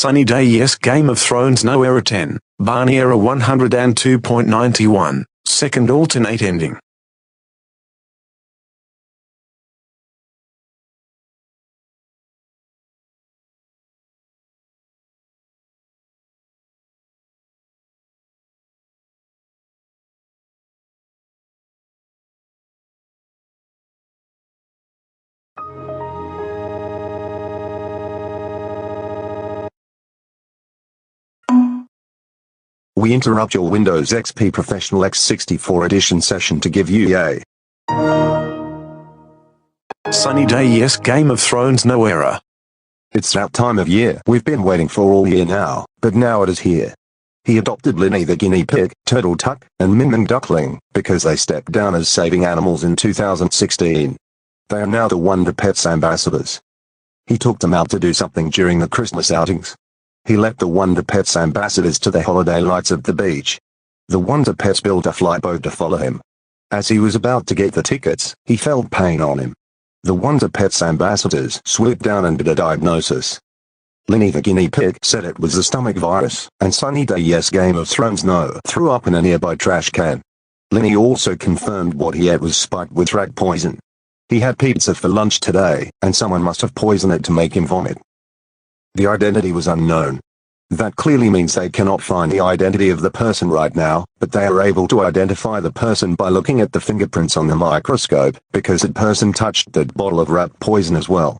Sunny Day Yes Game of Thrones No Error 10, Barney Error 102.91, second alternate ending. We interrupt your Windows XP Professional X64 Edition session to give you a Sunny Day Yes Game of Thrones No Error. It's that time of year we've been waiting for all year now, but now it is here. He adopted Linny the guinea pig, Turtle Tuck, and Min Min Duckling, because they stepped down as saving animals in 2016. They are now the Wonder Pets ambassadors. He took them out to do something during the Christmas outings. He led the Wonder Pets ambassadors to the holiday lights at the beach. The Wonder Pets built a flight boat to follow him. As he was about to get the tickets, he felt pain on him. The Wonder Pets ambassadors swooped down and did a diagnosis. Linny the guinea pig said it was the stomach virus, and Sunny Day Yes Game of Thrones No threw up in a nearby trash can. Linny also confirmed what he ate was spiked with rat poison. He had pizza for lunch today, and someone must have poisoned it to make him vomit. The identity was unknown. That clearly means they cannot find the identity of the person right now, but they are able to identify the person by looking at the fingerprints on the microscope, because that person touched that bottle of rat poison as well.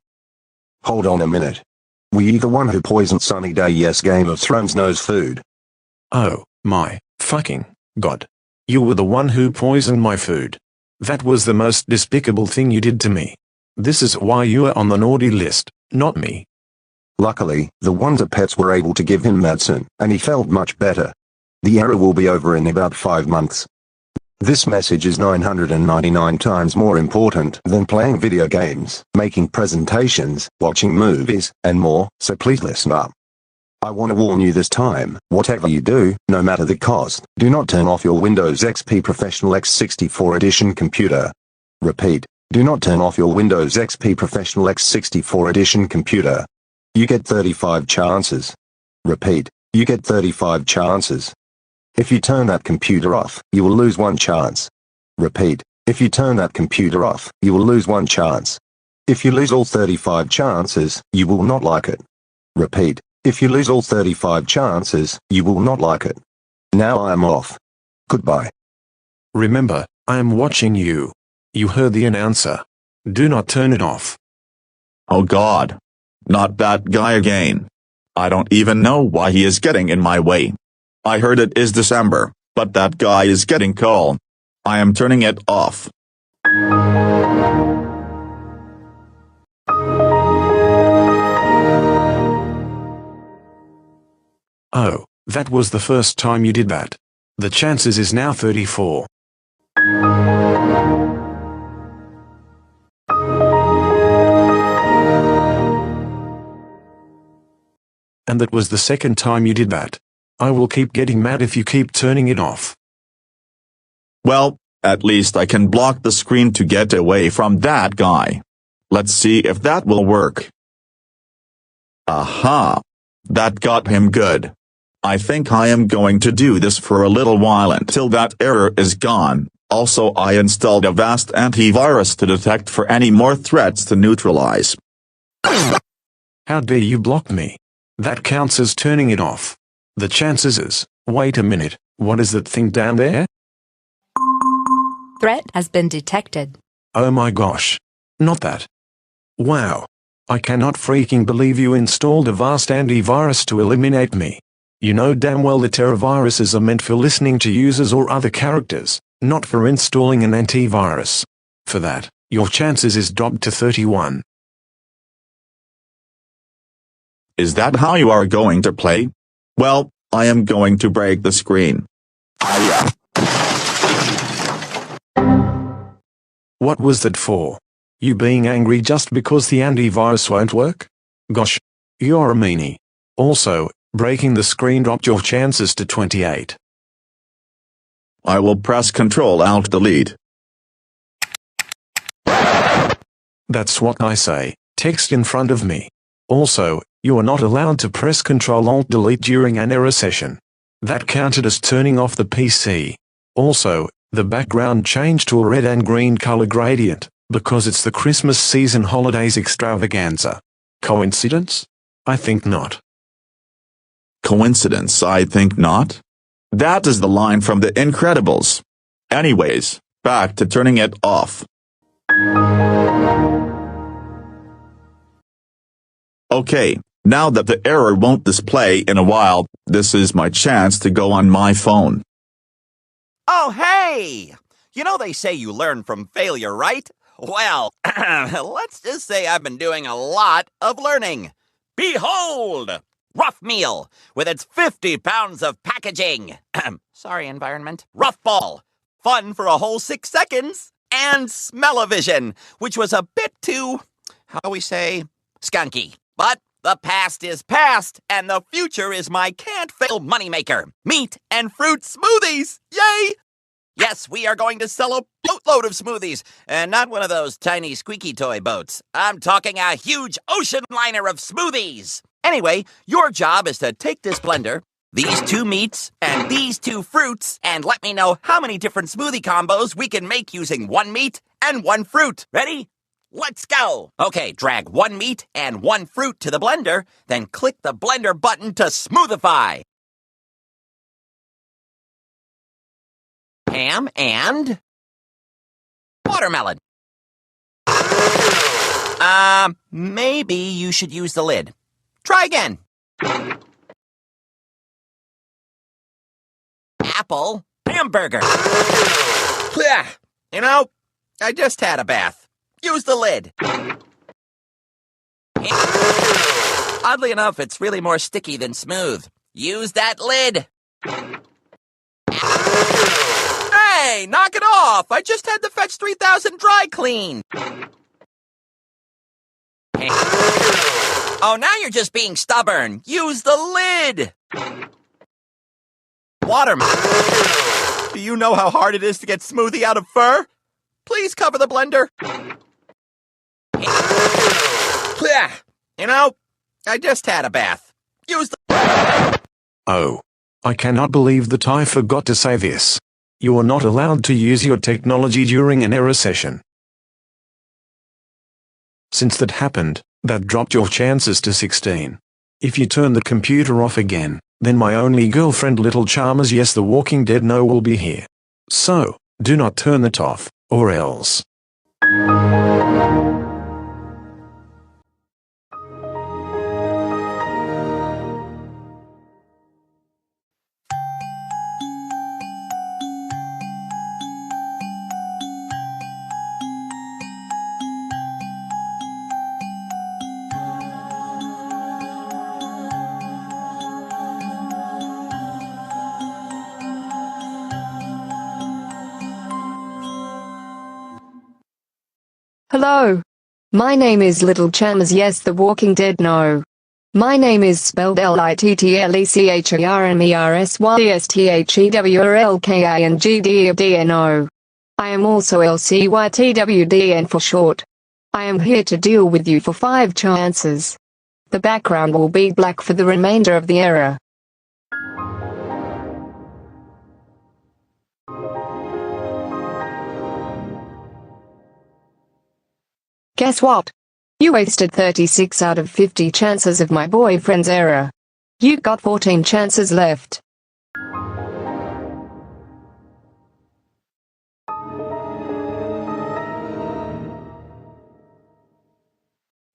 Hold on a minute. Were you the one who poisoned Sunny Day Yes Game of Thrones No's food? Oh, my fucking God. You were the one who poisoned my food. That was the most despicable thing you did to me. This is why you are on the naughty list, not me. Luckily, the Wonder Pets were able to give him medicine, and he felt much better. The error will be over in about 5 months. This message is 999 times more important than playing video games, making presentations, watching movies, and more, so please listen up. I want to warn you this time, whatever you do, no matter the cost, do not turn off your Windows XP Professional X64 Edition computer. Repeat, do not turn off your Windows XP Professional X64 Edition computer. You get 35 chances. Repeat, you get 35 chances. If you turn that computer off, you will lose 1 chance. Repeat, if you turn that computer off, you will lose 1 chance. If you lose all 35 chances, you will not like it. Repeat. If you lose all 35 chances, you will not like it. Now I am off. Goodbye. Remember, I am watching you. You heard the announcer. Do not turn it off. Oh God. Not that guy again. I don't even know why he is getting in my way. I heard it is December, but that guy is getting cold. I am turning it off. Oh, that was the first time you did that. The chances is now 34. And that was the second time you did that. I will keep getting mad if you keep turning it off. Well, at least I can block the screen to get away from that guy. Let's see if that will work. Aha! That got him good. I think I am going to do this for a little while until that error is gone. Also, I installed a vast antivirus to detect for any more threats to neutralize. How dare you block me? That counts as turning it off. The chances is, wait a minute, what is that thing down there? Threat has been detected. Oh my gosh. Not that. Wow. I cannot freaking believe you installed a vast antivirus to eliminate me. You know damn well the terror viruses are meant for listening to users or other characters, not for installing an antivirus. For that, your chances is dropped to 31. Is that how you are going to play? Well, I am going to break the screen. What was that for? You being angry just because the antivirus won't work? Gosh, you're a meanie. Also, breaking the screen dropped your chances to 28. I will press Ctrl-Alt-Delete. That's what I say. Text in front of me. Also, you are not allowed to press Ctrl-Alt-Delete during an error session. That counted as turning off the PC. Also, the background changed to a red and green color gradient, because it's the Christmas season holidays extravaganza. Coincidence? I think not. Coincidence, I think not. That is the line from The Incredibles. Anyways, back to turning it off. Okay, now that the error won't display in a while, this is my chance to go on my phone. Oh, hey! You know they say you learn from failure, right? Well, let's just say I've been doing a lot of learning. Behold! Rough Meal, with its 50 pounds of packaging. Sorry, environment. Rough Ball, fun for a whole 6 seconds. And Smell-O-Vision, which was a bit too, how do we say, skunky. But the past is past, and the future is my can't-fail moneymaker. Meat and fruit smoothies! Yay! Yes, we are going to sell a boatload of smoothies, and not one of those tiny squeaky toy boats. I'm talking a huge ocean liner of smoothies. Anyway, your job is to take this blender, these 2 meats, and these 2 fruits, and let me know how many different smoothie combos we can make using 1 meat and 1 fruit. Ready? Let's go! Okay, drag 1 meat and 1 fruit to the blender, then click the blender button to smoothify. Ham and watermelon. Maybe you should use the lid. Try again. Apple hamburger. You know, I just had a bath. Use the lid. Oddly enough, it's really more sticky than smooth. Use that lid. Hey, knock it off! I just had the Fetch 3000 dry clean. Oh, now you're just being stubborn. Use the lid. Watermelon. Do you know how hard it is to get smoothie out of fur? Please cover the blender. You know, I just had a bath. Use the... Oh. I cannot believe that I forgot to say this. You are not allowed to use your technology during an error session. Since that happened, that dropped your chances to 16. If you turn the computer off again, then my only girlfriend Little Chalmers Yes the Walking Dead No will be here. So, do not turn it off, or else. Hello. My name is Little Chalmers Yes the Walking Dead No. My name is spelled LITTLECHERMERSYSTHEWRLKINGDEDNO. I am also LCYTWDN for short. I am here to deal with you for 5 chances. The background will be black for the remainder of the era. Guess what? You wasted 36 out of 50 chances of my boyfriend's error. You got 14 chances left.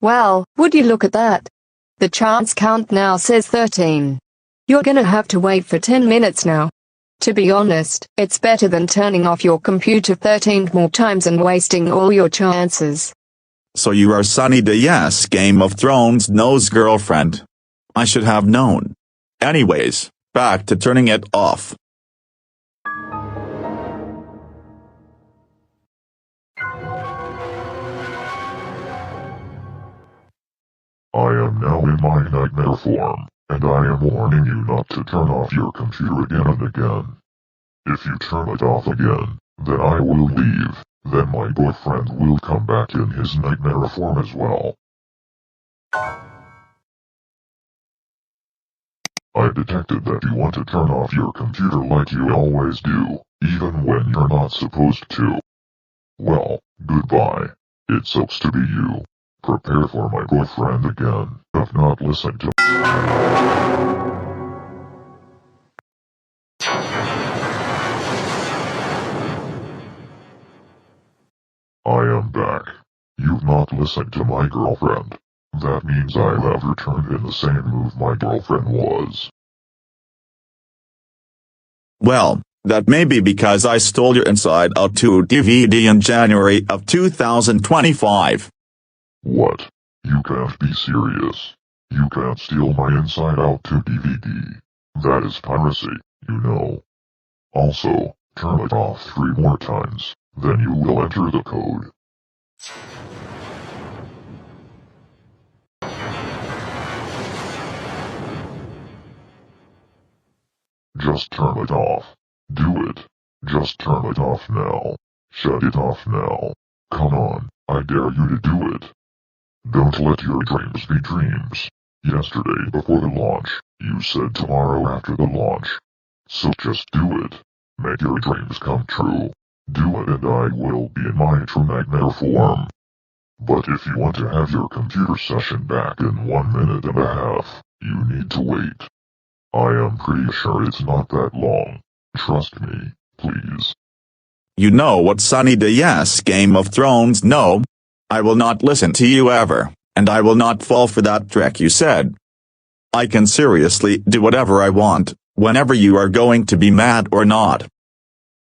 Well, would you look at that? The chance count now says 13. You're gonna have to wait for 10 minutes now. To be honest, it's better than turning off your computer 13 more times and wasting all your chances. So you are Sunny the Yes Game of Thrones No's girlfriend. I should have known. Anyways, back to turning it off. I am now in my nightmare form, and I am warning you not to turn off your computer again and again. If you turn it off again, then I will leave. Then my boyfriend will come back in his nightmare form as well. I detected that you want to turn off your computer like you always do, even when you're not supposed to. Well, goodbye. It sucks to be you. Prepare for my boyfriend again, of not listening to I am back. You've not listened to my girlfriend. That means I have returned in the same move my girlfriend was. Well, that may be because I stole your Inside Out 2 DVD in January of 2025. What? You can't be serious. You can't steal my Inside Out 2 DVD. That is piracy, you know. Also, turn it off 3 more times, then you will enter the code. Just turn it off. Do it. Just turn it off now. Shut it off now. Come on, I dare you to do it. Don't let your dreams be dreams. Yesterday before the launch, you said tomorrow after the launch. So just do it. Make your dreams come true. Do it and I will be in my true nightmare form. But if you want to have your computer session back in 1 minute and a half, you need to wait. I am pretty sure it's not that long. Trust me, please. You know what, Sunny the Yes Game of Thrones No. I will not listen to you ever, and I will not fall for that trick you said. I can seriously do whatever I want, whenever you are going to be mad or not.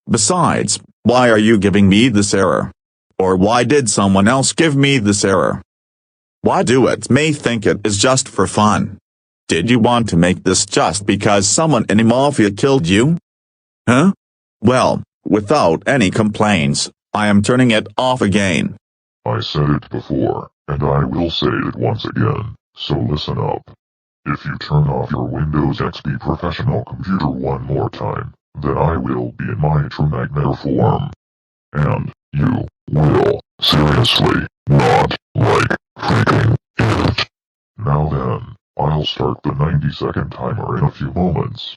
Besides, why are you giving me this error? Or why did someone else give me this error? Why do it? May think it is just for fun. Did you want to make this just because someone in the mafia killed you? Huh? Well, without any complaints, I am turning it off again. I said it before, and I will say it once again, so listen up. If you turn off your Windows XP professional computer 1 more time, then I will be in my true nightmare form. And you will seriously not like freaking it. Now then, I'll start the 90-second timer in a few moments.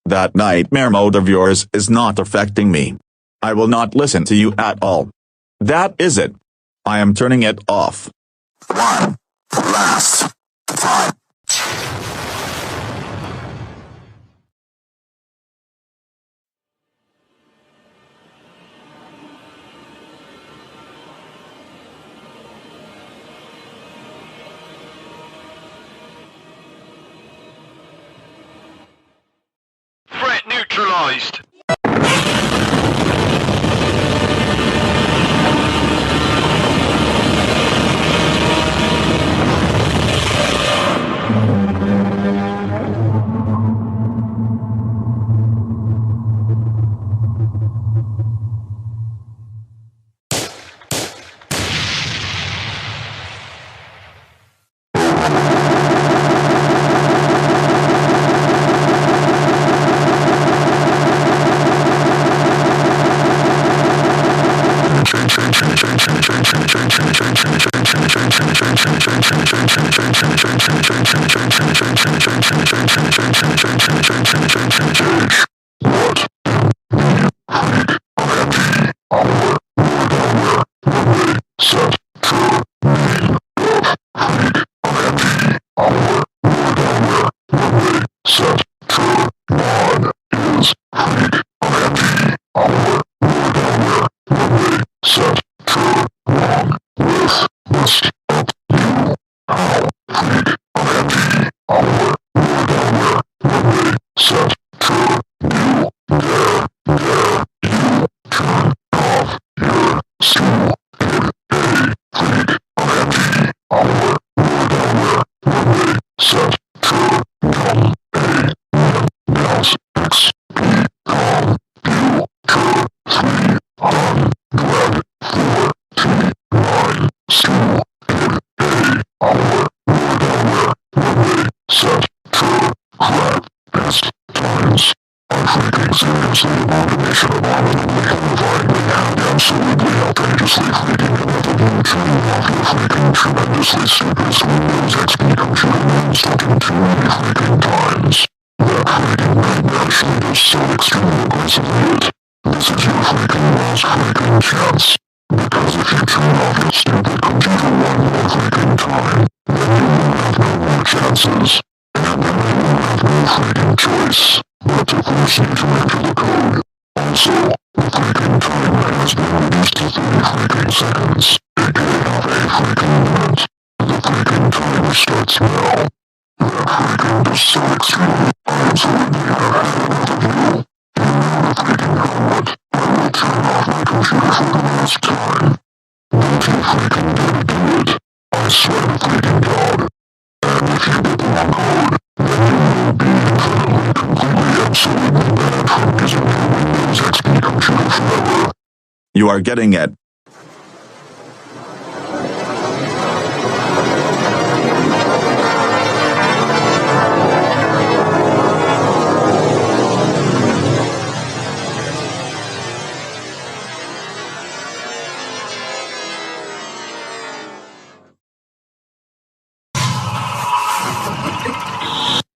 That nightmare mode of yours is not affecting me. I will not listen to you at all. That is it. I am turning it off. One last fight. Threat neutralized. You are getting it.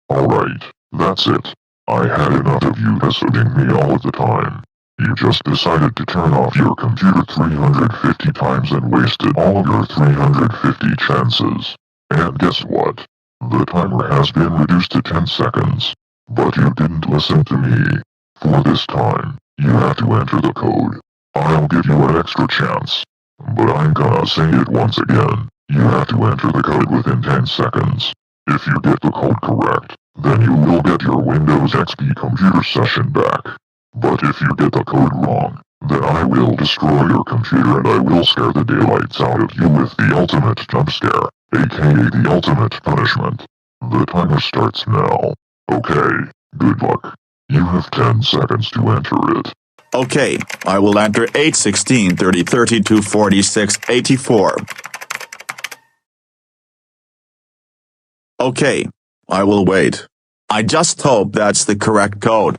Alright, that's it. I had enough of you pestering me all of the time. You just decided to turn off your computer 350 times and wasted all of your 350 chances. And guess what? The timer has been reduced to 10 seconds. But you didn't listen to me. For this time, you have to enter the code. I'll give you an extra chance. But I'm gonna say it once again. You have to enter the code within 10 seconds. If you get the code correct, then you will get your Windows XP computer session back. But if you get the code wrong, then I will destroy your computer and I will scare the daylights out of you with the ultimate jump scare, aka the ultimate punishment. The timer starts now. Okay, good luck. You have 10 seconds to enter it. Okay, I will enter 8, 16, 30, 32, 46, 84. Okay, I will wait. I just hope that's the correct code.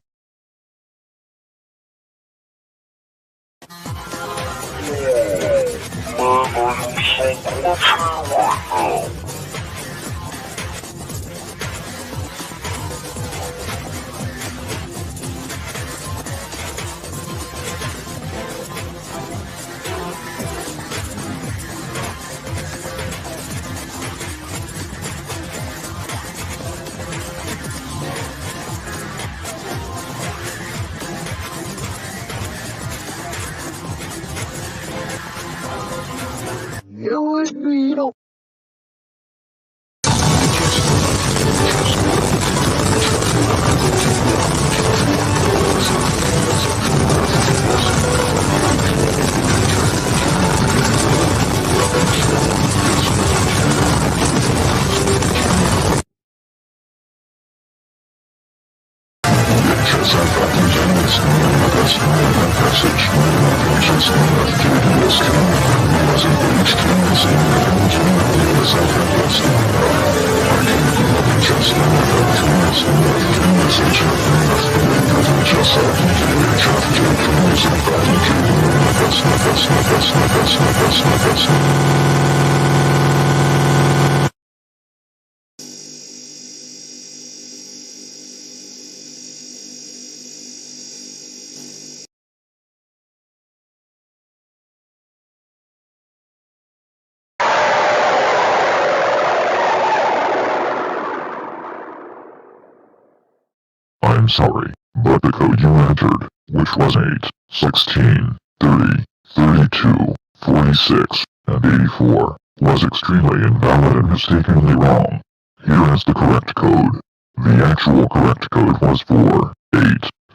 I'm sorry, but the code you entered, which was 8, 16, 30, 32, 46, and 84, was extremely invalid and mistakenly wrong. Here is the correct code. The actual correct code was 4, 8,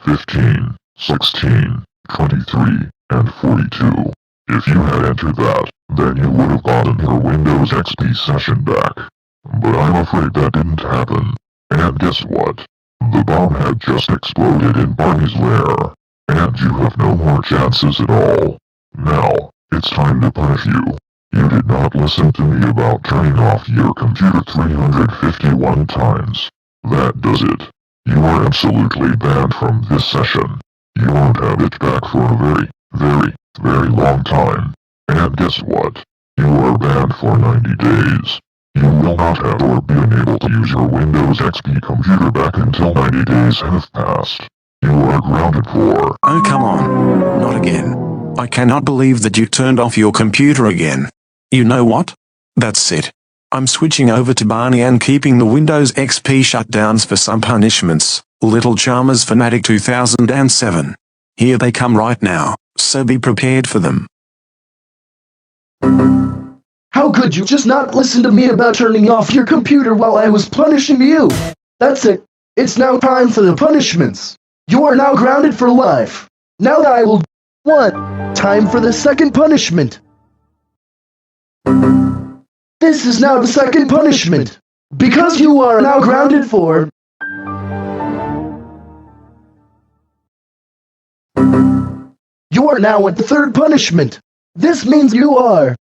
15, 16, 23, and 42. If you had entered that, then you would have gotten your Windows XP session back. But I'm afraid that didn't happen. And guess what? The bomb had just exploded in Barney's lair, and you have no more chances at all. Now, it's time to punish you. You did not listen to me about turning off your computer 351 times. That does it. You are absolutely banned from this session. You won't have it back for a very, very, very long time. And guess what? You are banned for 90 days. You will not have or be unable to use your Windows XP computer back until 90 days have passed. You are grounded for... Oh, come on. Not again. I cannot believe that you turned off your computer again. You know what? That's it. I'm switching over to Barney and keeping the Windows XP shutdowns for some punishments. Little Charmers Fanatic 2007. Here they come right now, so be prepared for them. How could you just not listen to me about turning off your computer while I was punishing you? That's it. It's now time for the punishments. You are now grounded for life. Now that I will... What? Time for the second punishment. This is now the second punishment. Because you are now grounded for... You are now at the third punishment. This means you are...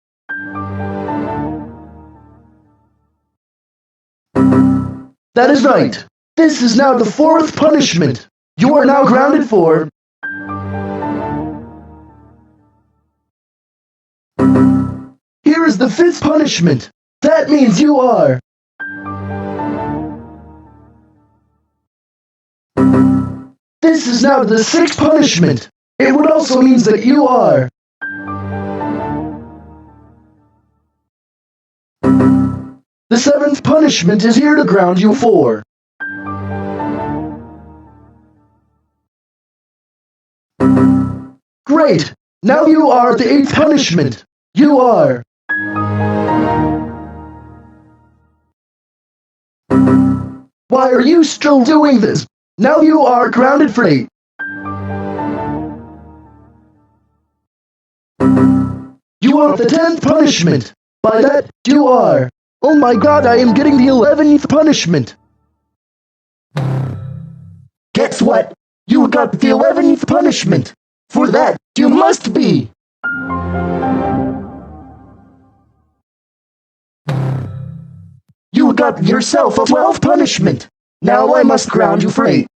That is right. This is now the fourth punishment. You are now grounded for... Here is the fifth punishment. That means you are... This is now the sixth punishment. It would also mean that you are... The seventh punishment is here to ground you for... Great! Now you are at the eighth punishment. You are... Why are you still doing this? Now you are grounded for 8. You are at the 10th punishment. By that, you are... Oh my god, I am getting the 11th punishment. Guess what? You got the 11th punishment. For that, you must be... You got yourself a 12th punishment. Now I must ground you for 8.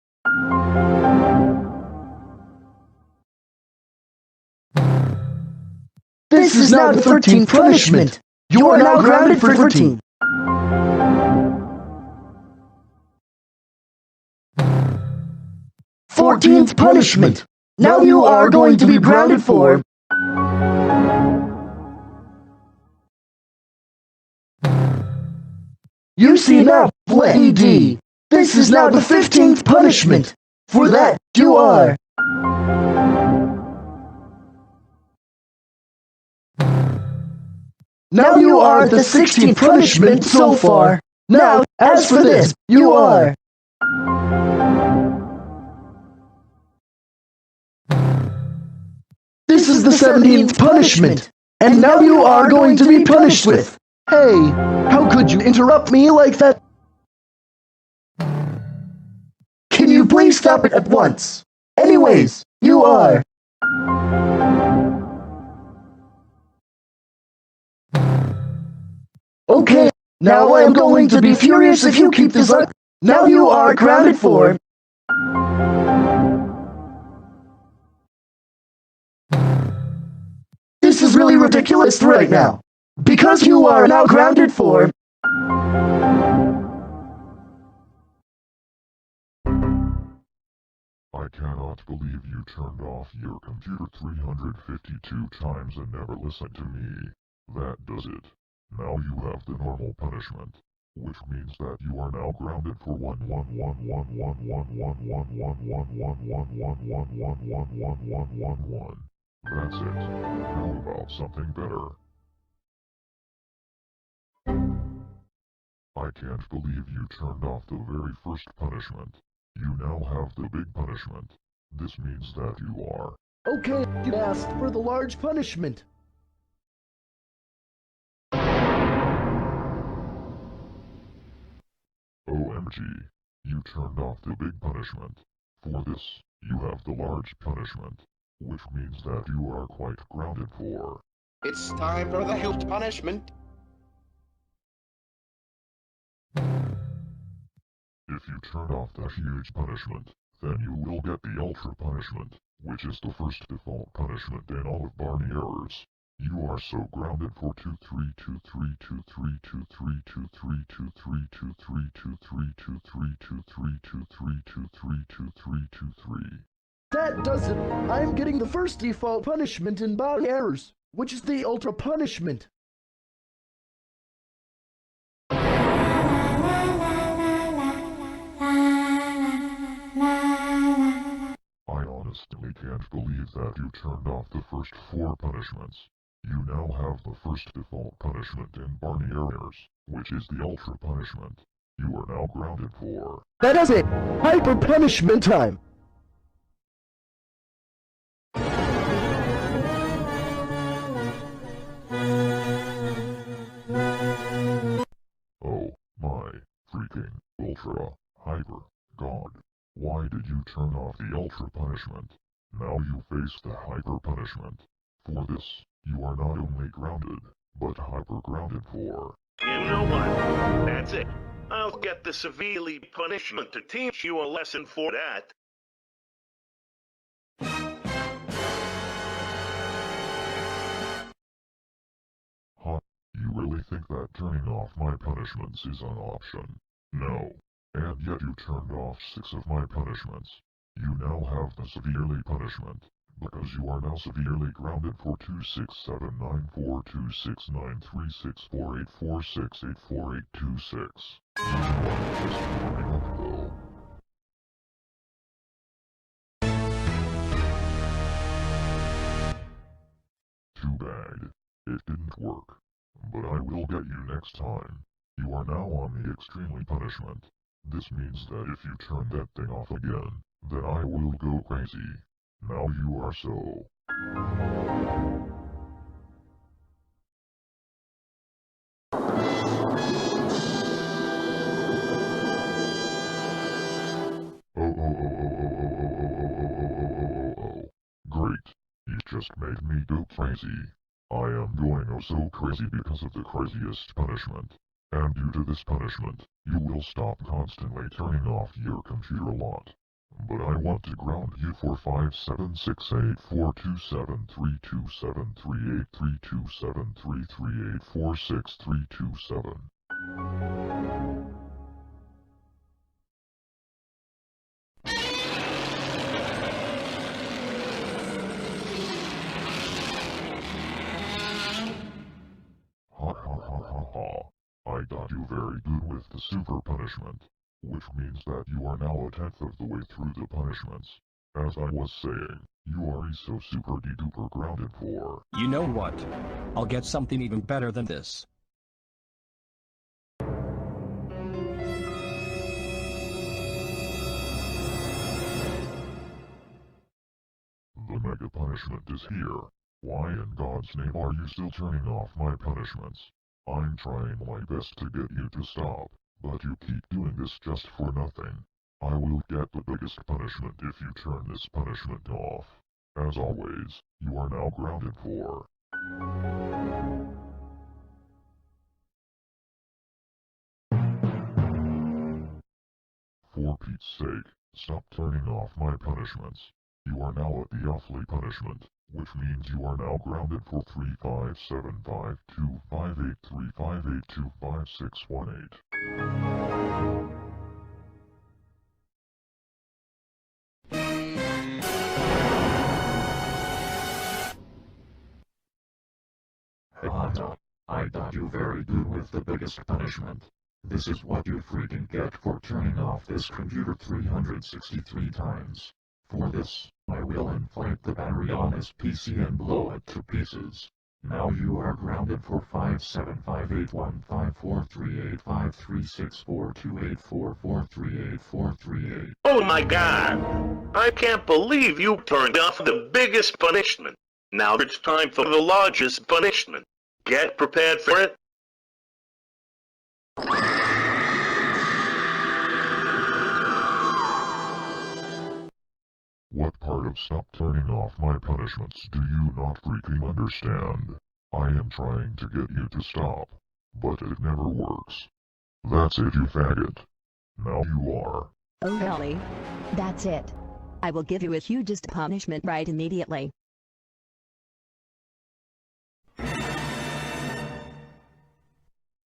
This is now the 13th punishment. You are now grounded for 13. Fourteenth punishment. Now you are going to be grounded for... You see now, Lady. This is now the 15th punishment. For that, you are... Now you are at the 16th punishment so far. Now, as for this, you are... This is the 17th punishment. And now you are going to be punished with... Hey, how could you interrupt me like that? Can you please stop it at once? Anyways, you are... Okay, now I am going to be furious if you keep this up. Now you are grounded for... This is really ridiculous right now. Because you are now grounded for... I cannot believe you turned off your computer 352 times and never listened to me. That does it. Now you have the normal punishment, which means that you are now grounded for 1111111111111111111. That's it. How about something better? I can't believe you turned off the very first punishment. You now have the big punishment. This means that you are... Okay, you asked for the large punishment. OMG. You turned off the big punishment. For this, you have the large punishment, which means that you are quite grounded for... It's time for the huge punishment. If you turn off the huge punishment, then you will get the ultra punishment, which is the first default punishment in all of Barney errors. You are so grounded for 232323232323232323232323232323232323. That does it. I'm getting the first default punishment in Barney errors, which is the ultra punishment. I honestly can't believe that you turned off the first 4 punishments. You now have the first default punishment in Barney errors, which is the ultra punishment. You are now grounded for... That does it. Hyper punishment time. Oh my freaking ultra hyper god. Why did you turn off the ultra punishment? Now you face the hyper punishment. For this, you are not only grounded, but hyper grounded for... You know what? That's it. I'll get the severely punishment to teach you a lesson for that. Huh? You really think that turning off my punishments is an option? No. And yet you turned off 6 of my punishments. You now have the severely punishment, because you are now severely grounded for 2679426936484684826. You are just warming up though. Too bad. It didn't work. But I will get you next time. You are now on the extremely punishment. This means that if you turn that thing off again, then I will go crazy. Now you are so... Oh. Great. You just made me go crazy. I am going oh so crazy because of the craziest punishment. And due to this punishment, you will stop constantly turning off your computer a lot. But I want to ground you for 57684273273832733846327. I got you very good with the super punishment, which means that you are now a tenth of the way through the punishments. As I was saying, you are so super de-duper grounded for... You know what? I'll get something even better than this. The mega punishment is here. Why in God's name are you still turning off my punishments? I'm trying my best to get you to stop, but you keep doing this just for nothing. I will get the biggest punishment if you turn this punishment off. As always, you are now grounded for... For Pete's sake, stop turning off my punishments. You are now at the awfully punishment, which means you are now grounded for 3575258358258618. Haha, I got you very good with the biggest punishment. This is what you freaking get for turning off this computer 363 times. For this, I will inflate the battery on this PC and blow it to pieces. Now you are grounded for 5758154385364284438438438. Oh my god! I can't believe you turned off the biggest punishment. Now it's time for the largest punishment. Get prepared for it. What part of stop turning off my punishments do you not freaking understand? I am trying to get you to stop, but it never works. That's it, you faggot. Now you are. Oh really? That's it. I will give you a hugest punishment right immediately.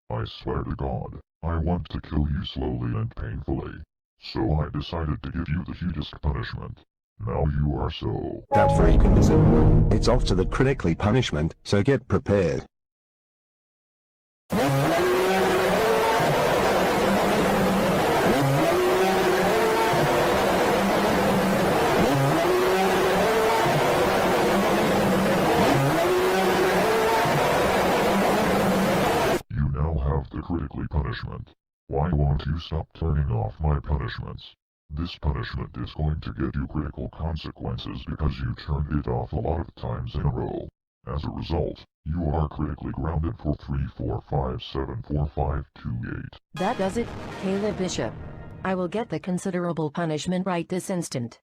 I swear to God, I want to kill you slowly and painfully. So I decided to give you the hugest punishment. Now you are so... That freaking is it. It's off to the critically punishment, so get prepared. You now have the critically punishment. Why won't you stop turning off my punishments? This punishment is going to get you critical consequences because you turned it off a lot of times in a row. As a result, you are critically grounded for 3457458. That does it, Caleb Bishop. I will get the considerable punishment right this instant.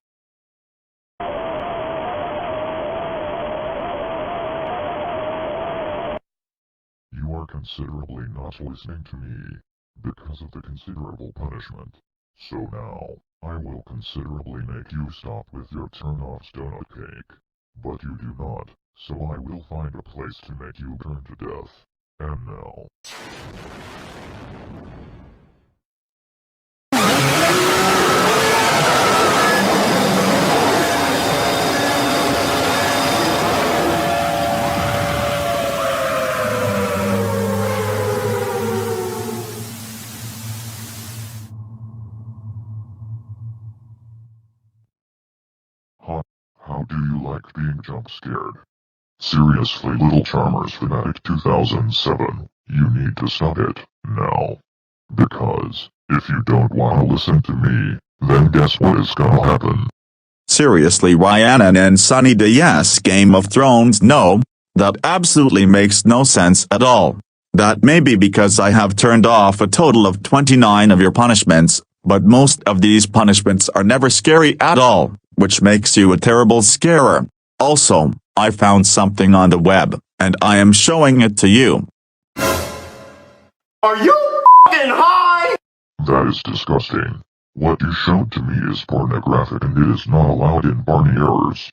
You are considerably not listening to me, because of the considerable punishment. So now, I will considerably make you stop with your turn-offs donut cake. But you do not, so I will find a place to make you burn to death. And now... How do you like being jump-scared? Seriously, Little Charmers Fanatic 2007, you need to stop it, now. Because, if you don't want to listen to me, then guess what is gonna happen? Seriously, Ryan and Sunny Day, yes, Game of Thrones, no. That absolutely makes no sense at all. That may be because I have turned off a total of 29 of your punishments, but most of these punishments are never scary at all, which makes you a terrible scarer. Also, I found something on the web, and I am showing it to you. Are you f***ing high? That is disgusting. What you showed to me is pornographic and it is not allowed in Barney errors.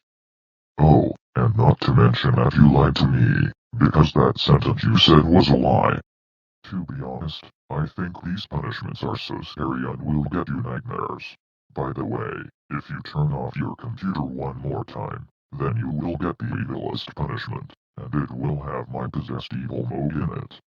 Oh, and not to mention that you lied to me, because that sentence you said was a lie. To be honest, I think these punishments are so scary and will get you nightmares. By the way, if you turn off your computer one more time, then you will get the evilest punishment, and it will have my possessed evil mode in it.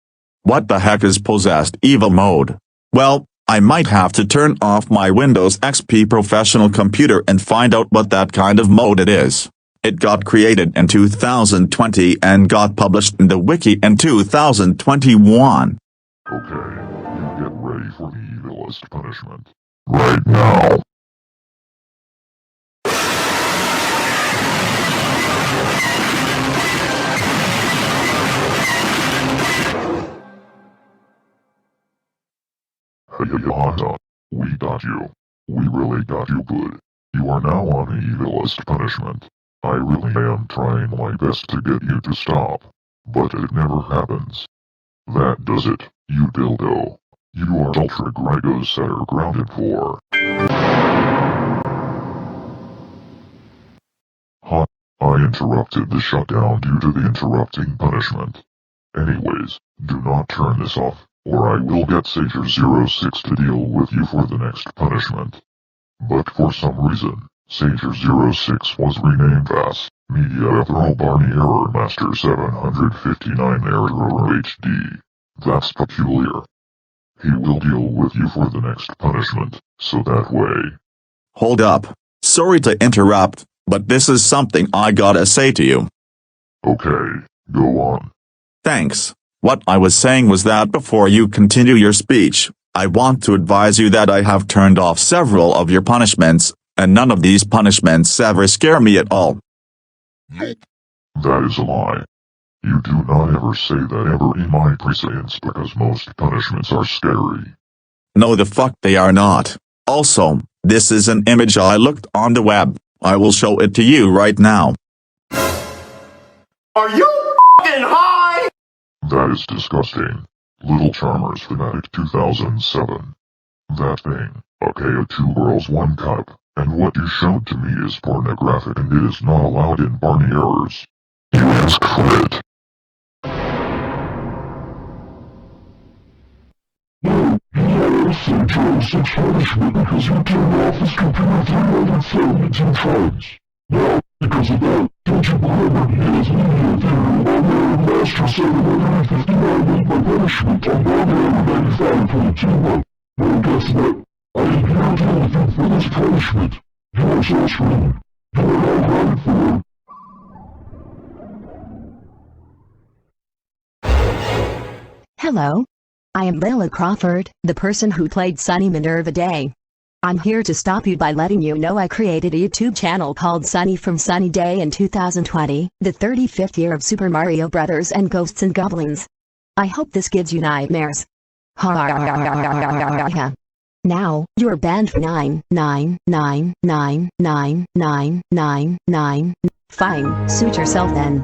What the heck is possessed evil mode? Well, I might have to turn off my Windows XP professional computer and find out what that kind of mode it is. It got created in 2020 and got published in the wiki in 2021. Okay, you get ready for the evilest punishment. Right now. We got you. We really got you good. You are now on the evilest punishment. I really am trying my best to get you to stop, but it never happens. That does it, you dildo. You are Ultra Grigos that are grounded for. Huh, I interrupted the shutdown due to the interrupting punishment. Anyways, do not turn this off, or I will get Sager06 to deal with you for the next punishment. But for some reason, Sager06 was renamed as Media Ethereal Barney Error Master 759 Error HD. That's peculiar. He will deal with you for the next punishment, so that way. Hold up. Sorry to interrupt, but this is something I gotta say to you. Okay, go on. Thanks. What I was saying was that before you continue your speech, I want to advise you that I have turned off several of your punishments, and none of these punishments ever scare me at all. Nope. That is a lie. You do not ever say that ever in my prescience because most punishments are scary. No the fuck they are not. Also, this is an image I looked on the web. I will show it to you right now. Are you f***ing high? That is disgusting. Little Charmers Fanatic 2007. That thing. Okay, 2 girls 1 cup, and what you showed to me is pornographic and it is not allowed in Barney Errors. You ask for it. No, you are also jail 6 punishment because you turned off his computer 372 times. Now, because of that, don't you remember he is Media Theory Master 759 was my punishment on Barney 95.2. Well, guess what? I am here to deal with you for this punishment. You are so screwed. You are now grounded for... Hello. I am Layla Crawford, the person who played Sunny Minerva Day. I'm here to stop you by letting you know I created a YouTube channel called Sunny from Sunny Day in 2020, the 35th year of Super Mario Brothers and Ghosts and Goblins. I hope this gives you nightmares. Now, you're banned for 999999999. Fine, suit yourself then.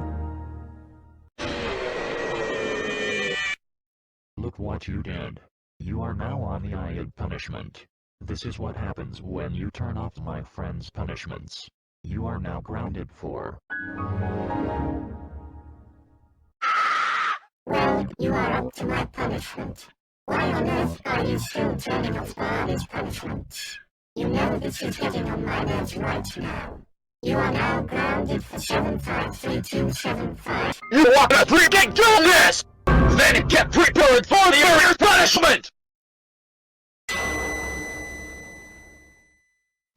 Look what you did. You are now on the IAD punishment. This is what happens when you turn off my friend's punishments. You are now grounded for... Well, you are up to my punishment. Why on earth are you still turning off Barney's punishments? You know this is getting on my nerves right now. You are now grounded for 753275. You wanna freaking do this? Then get prepared for the earlier punishment!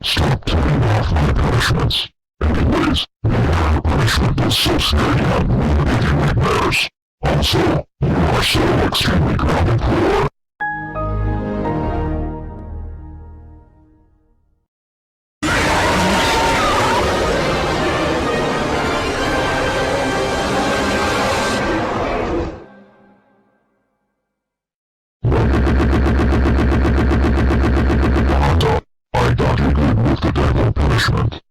Stop turning off my punishments. Anyways, your punishment is so scary I'm going to give you nightmares. Also, you are so extremely grounded for...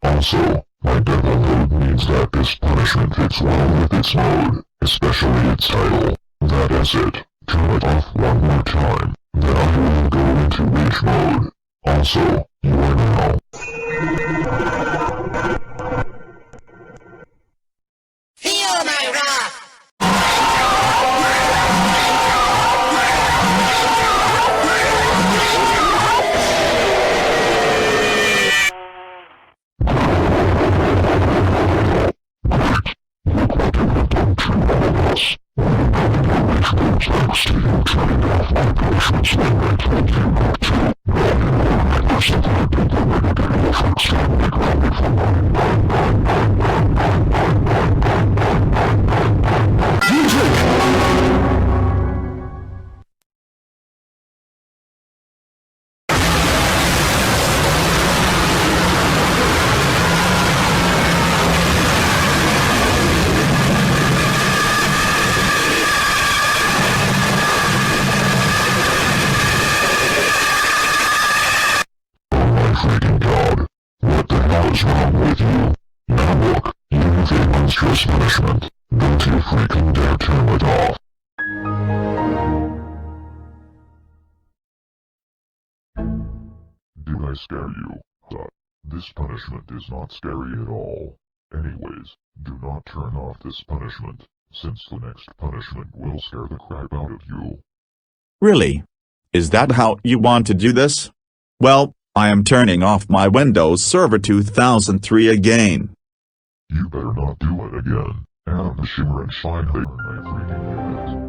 Also, my devil mode means that this punishment fits well with its mode, especially its title. That is it. Turn it off one more time. Now you will go into rage mode. Also, you are now... Feel my wrath! What the hell is wrong with you? Now look, you have a monstrous punishment. scare you? This punishment is not scary at all. Anyways, do not turn off this punishment, since the next punishment will scare the crap out of you. Really? Is that how you want to do this? Well, I am turning off my Windows Server 2003 again. You better not do it again. Adam the Shimmer and Shine Hater, I freaking get it.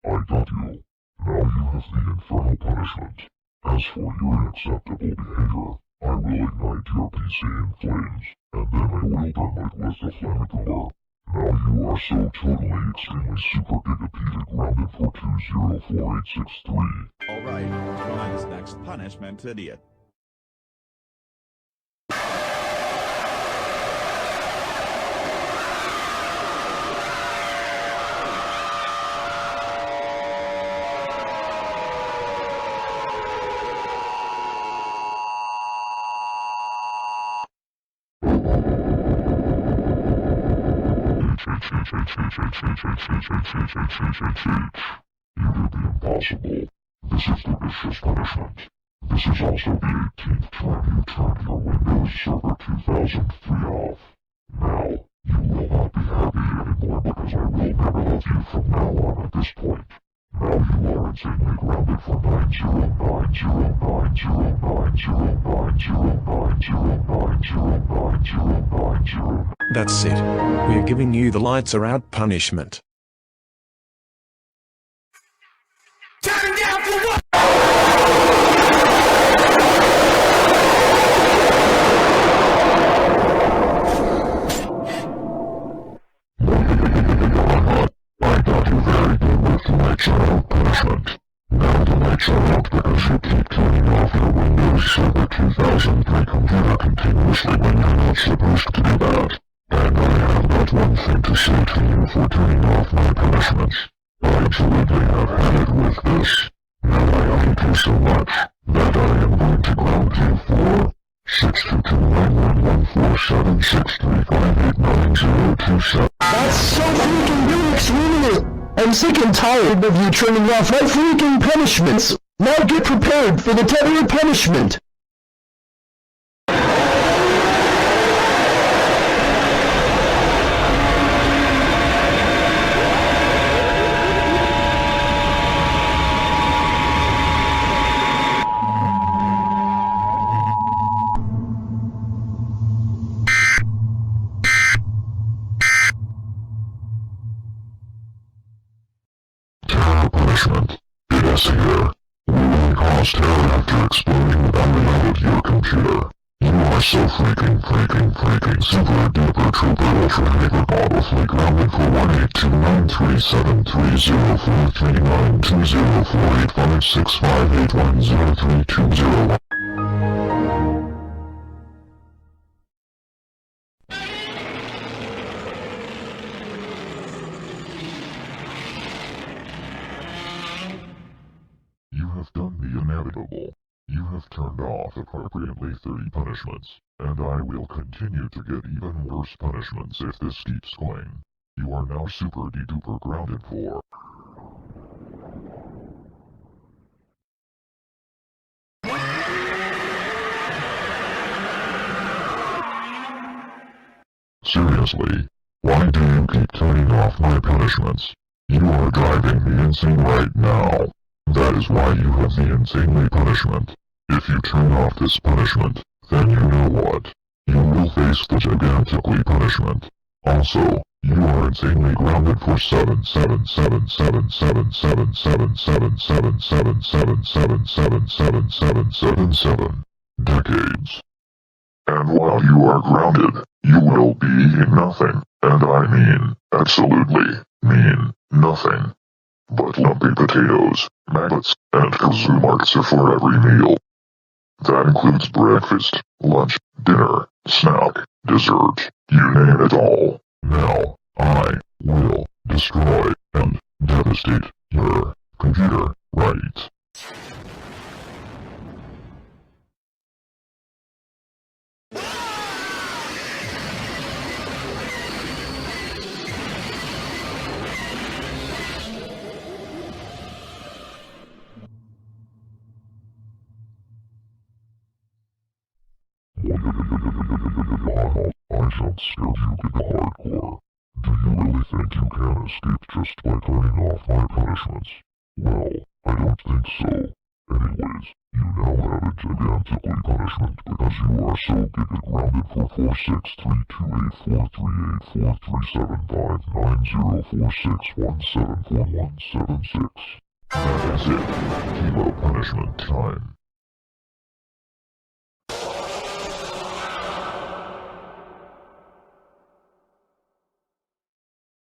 I got you. Now you have the infernal punishment. As for your unacceptable behavior, I will ignite your PC in flames, and then I will burn it with the flamethrower. Now you are so totally extremely super gigapedia grounded for 204863. Alright, try this next punishment, idiot. You did the impossible. This is the vicious punishment. This is also the 18th time you turned your Windows Server 2003 off. Now, you will not be happy anymore because I will never love you from now on at this point. Now you are insanely grounded for 90909090909090909. That's it. We're giving you the lights are out punishment. Turn down for what? I got you very good with the lights are out punishment. Now the lights are out because you keep turning off your Windows Server 2003 computer continuously when you're not supposed to do that. And I have got one thing to say to you for turning off my punishments. I absolutely have had it with this. Now I hate you so much that I am going to ground you for 62291147635899027. That's so freaking good, extremely. I'm sick and tired of you turning off my freaking punishments. Now get prepared for the tether punishment. Punishment. It is here. We will cause terror after exploding the battery out of your computer. You are so freaking super duper trooper ultra hyper godlessly grounded for 1829373043920485658103201. You have done the inevitable. You have turned off appropriately 30 punishments, and I will continue to get even worse punishments if this keeps going. You are now super de-duper grounded for... Seriously, why do you keep turning off my punishments? You are driving me insane right now. That is why you have the insanely punishment. If you turn off this punishment, then you know what? You will face the gigantically punishment. Also, you are insanely grounded for 777777777777777 decades. And while you are grounded, you will be eating nothing, and I mean, absolutely, mean, nothing. But lumpy potatoes, maggots, and kazoo marks are for every meal. That includes breakfast, lunch, dinner, snack, dessert, you name it all. Now, I will destroy and devastate your computer, right? Ah! I jumped scared you get the hardcore. Do you really think you can escape just by turning off my punishments? Well, I don't think so. Anyways, you now have a gigantically punishment because you are so giga grounded for 4632843843759046174174176. That is it. Kilo punishment time.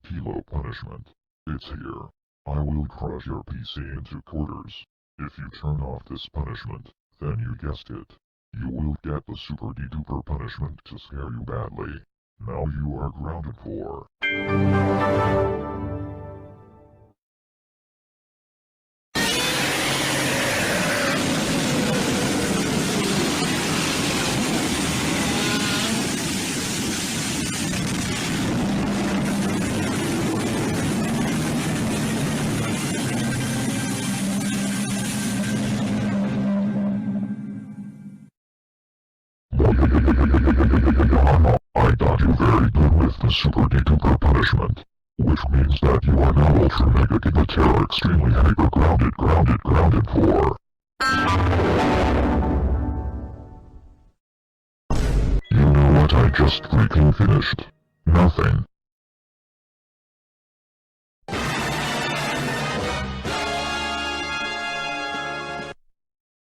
Kilo punishment. It's here. I will crush your PC into quarters. If you turn off this punishment, then you guessed it. You will get the super duper punishment to scare you badly. Now you are grounded for. I got you very good with the super duper punishment, which means that you are now ultra mega giga terror extremely hyper grounded for. You know what I just freaking finished? Nothing.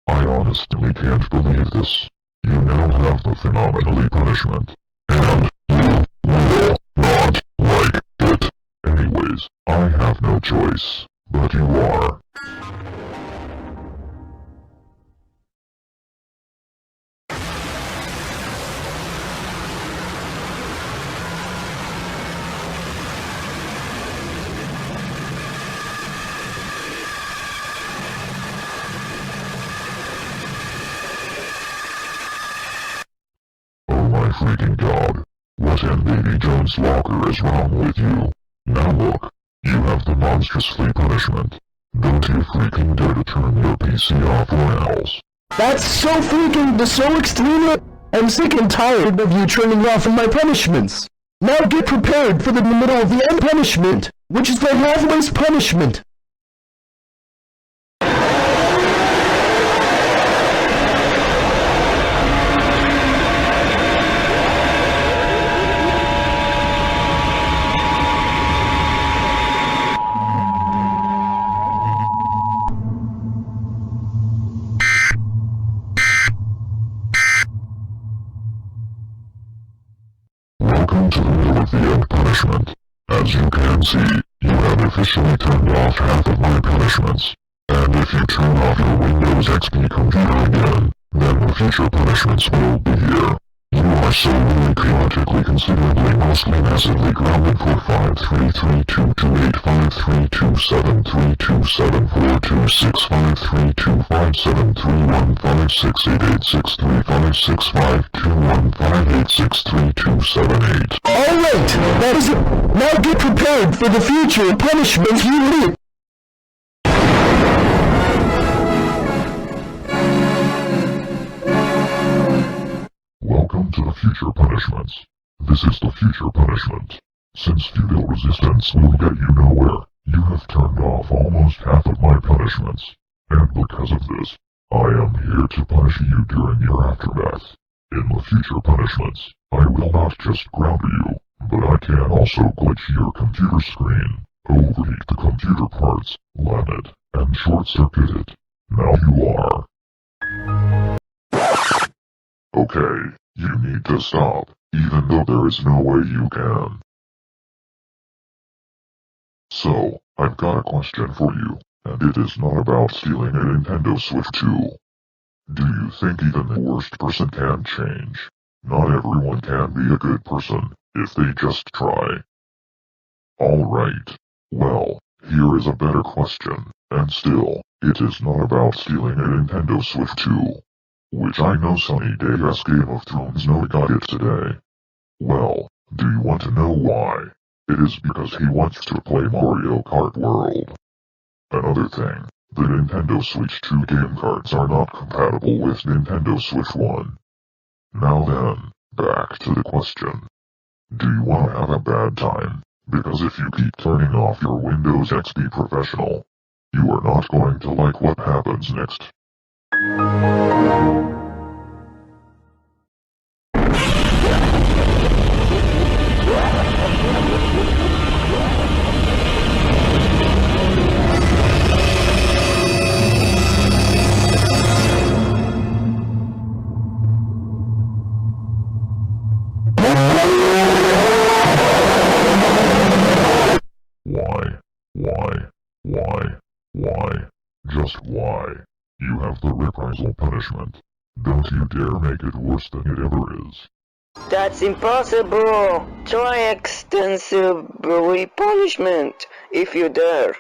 I honestly can't believe this. You now have the phenomenally punishment. And you will not like it. Anyways, I have no choice. But you are. My freaking god. What in Baby Jones' locker is wrong with you? Now look, you have the monstrously punishment. Don't you freaking dare to turn your PC off or else. That's so extreme. I'm sick and tired of you turning off my punishments. Now get prepared for the middle of the end punishment, which is the halfway's punishment. Welcome to the middle of the end punishment. As you can see, you have officially turned off half of my punishments. And if you turn off your Windows XP computer again, then the future punishments will be here. You are so really chaotically considerably mostly massively grounded for 53228532732753688635652156521586327 Alright, that is it. Now get prepared for the future punishments you reap. Welcome to the future punishments. This is the future punishment. Since futile resistance will get you nowhere, you have turned off almost half of my punishments. And because of this, I am here to punish you during your aftermath. In the future punishments, I will not just ground you, but I can also glitch your computer screen, overheat the computer parts, lam it, and short-circuit it. Now you are. Okay, you need to stop, even though there is no way you can. So, I've got a question for you, and it is not about stealing a Nintendo Switch 2. Do you think even the worst person can change? Not everyone can be a good person, if they just try. Alright. Well, here is a better question, and still, it is not about stealing a Nintendo Switch 2. Which I know Sunny Day's Game of Thrones no got it today. Well, do you want to know why? It is because he wants to play Mario Kart World. Another thing, the Nintendo Switch 2 game cards are not compatible with Nintendo Switch 1. Now then, back to the question. Do you want to have a bad time? Because if you keep turning off your Windows XP Professional, you are not going to like what happens next. Why? Just why? You have the reprisal punishment. Don't you dare make it worse than it ever is. That's impossible! Try extensive punishment, if you dare.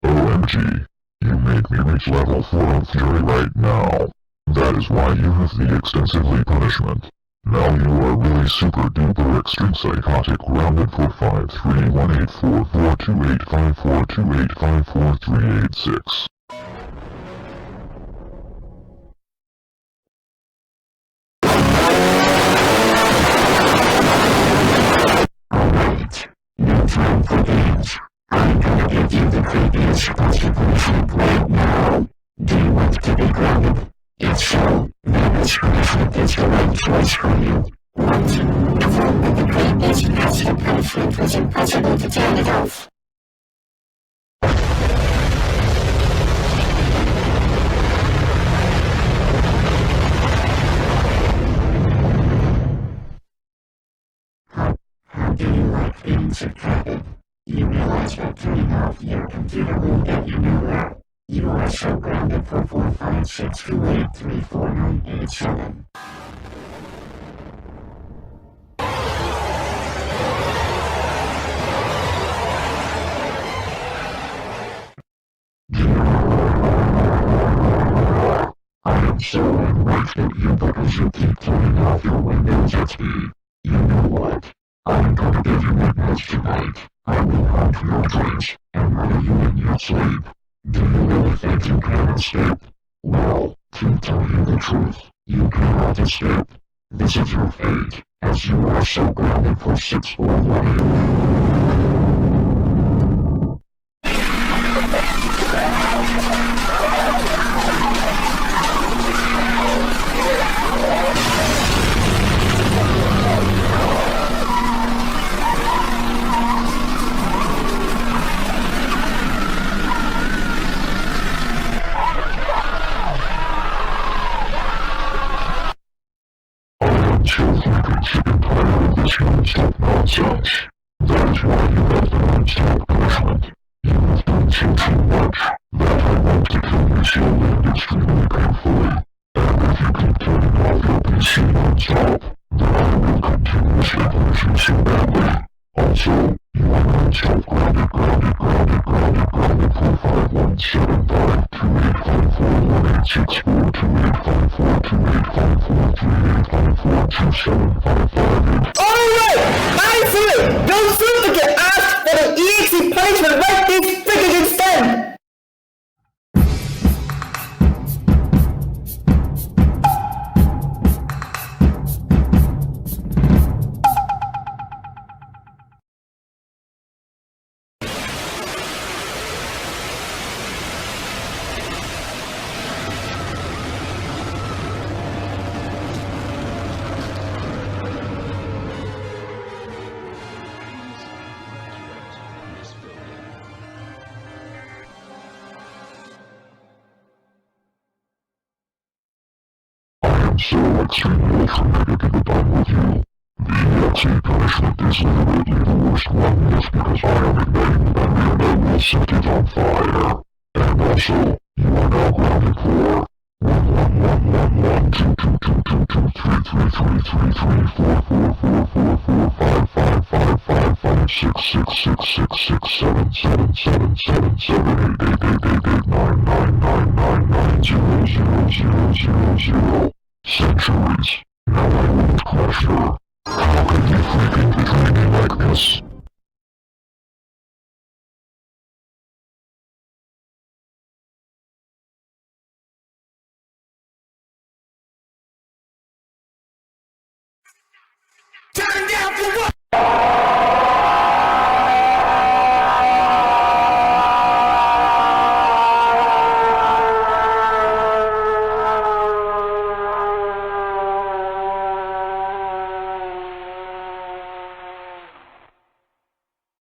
OMG. You made me reach level 4 of Fury right now. That is why you have the extensively punishment. Now you are really super duper extreme psychotic rounded for 53184428542854386. Alright, no time for games. I'm gonna give you the creepiest punishment right now. Do you want to be grounded? If so, then this punishment is the right choice for you. What? I thought that the creepiest possible punishment was impossible to turn it off. How do you like being subtracted? You realize that turning off your computer will get you nowhere. You are so grounded for 456283497. I am so enraged at you because you keep turning off your Windows XP. You know what? I'm gonna give you nightmares tonight. I will haunt your dreams and murder you in your sleep. Do you really think you can escape? Well, to tell you the truth, you cannot escape. This is your fate, as you are so grounded for 6 or 1 year. Non-stop nonsense. That is why you have the non-stop punishment. You have done so much that I want to kill you slowly and extremely painfully. And if you keep turning off your PC non-stop, then I will continuously punish you so badly. Also, you are non-stop grounded for 517528542854285438543854755. Alright! I'm through! Don't forget to ask for the EXE punishment right this freaking instant! So extremely committed to the done with you. The EXE punishment is literally the worst one just because I am igniting the memory and I will set it on fire. And also, you are now grounded for 111112223344455566667777778888999990000. Centuries. Now I won't crush her. How could you freaking betray me like this? Turn down for what?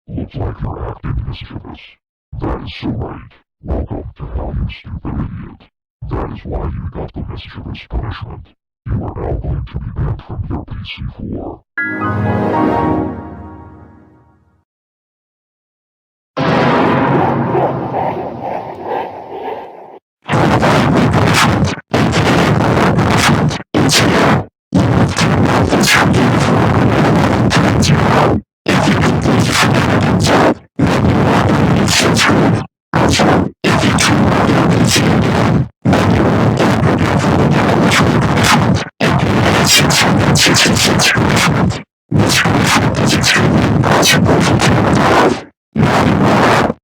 Looks like you're acting mischievous. That is so right. Welcome to hell, you stupid idiot. That is why you got the mischievous punishment. You are now going to be banned from your PC4.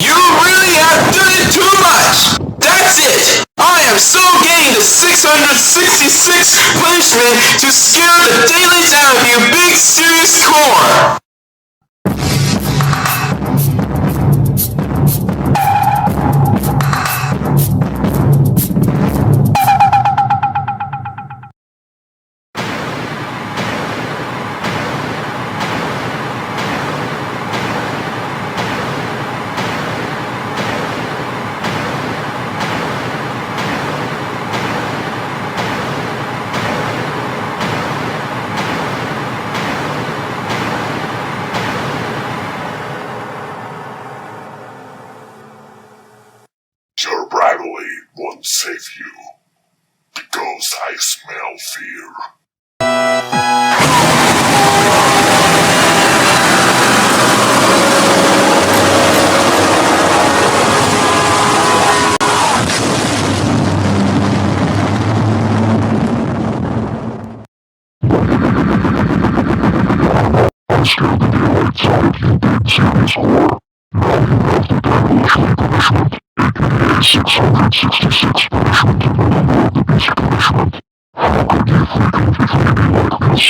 You really have done it too much! That's it! I am so getting the 666 punishment to scare the daylights out of you big serious core! Your braggly won't save you, because I smell fear. I scared the daylights out of you big serious core. Now you have the devilishly punishment, aka 666 punishment in the number of the basic punishment. How could you freaking betray me like this?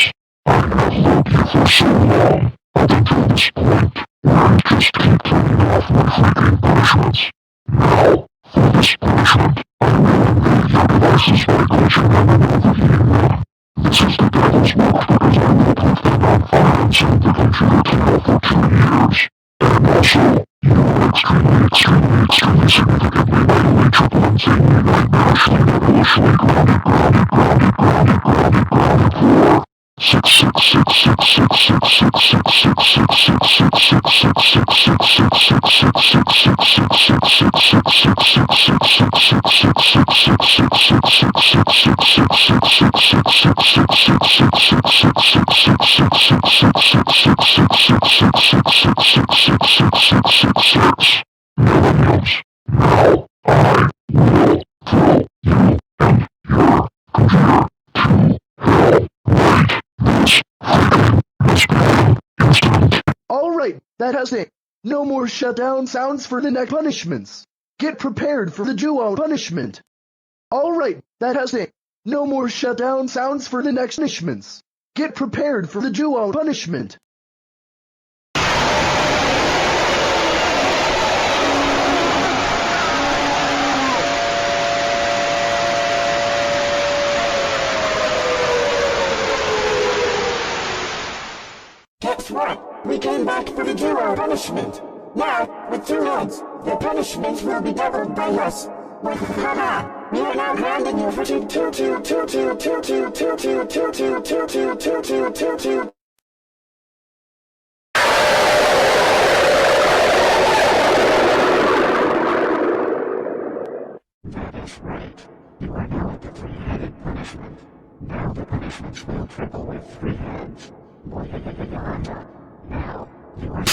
I have loved you for so long, up until this point, where I just keep turning off my freaking punishments. Now, for this punishment, I will remove your devices by glitching them and overheating them. This is the devil's work because I will put them on fire inside the computer tail for 2 years. And also, you will extremely significantly violate your one thing you nightmarishly devilishly grounded for 666. Millenniums. Now, I will throw you and your computer to hell right this freaking instant. Alright, that has it. No more shutdown sounds for the next punishments. Get prepared for the duo punishment. Alright, that has it. No more shutdown sounds for the next punishments. Get prepared for the duo punishment. Guess what? We came back for the duo punishment. Now, with 2 heads, the punishment will be doubled by us. Haha! We are now grounding you for 2. That is right. You are now at the 3-headed punishment. Now the punishments will triple with 3 heads. Now, you are...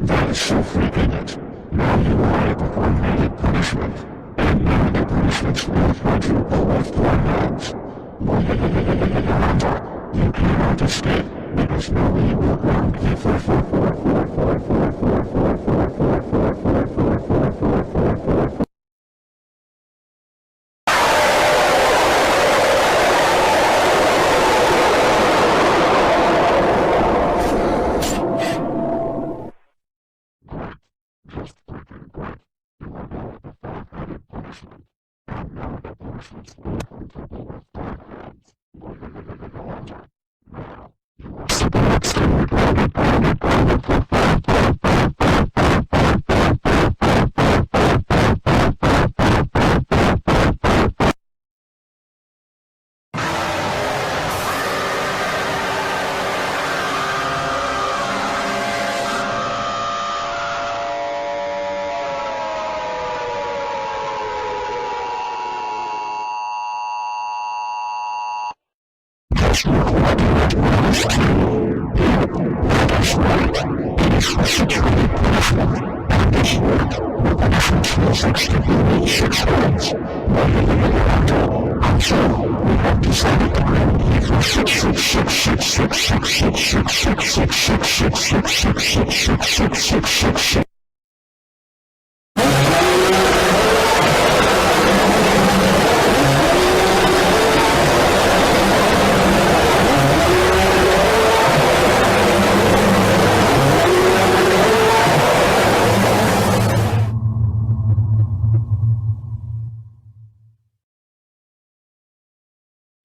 That is so freaking it. Now you are at the point-handed punishment. And now the punishments will hurt you both poor hands. You cannot escape, because now you will ground you for just freaking great. You are now at the five-headed punishment. And now the punishments will hurt you both poor hands.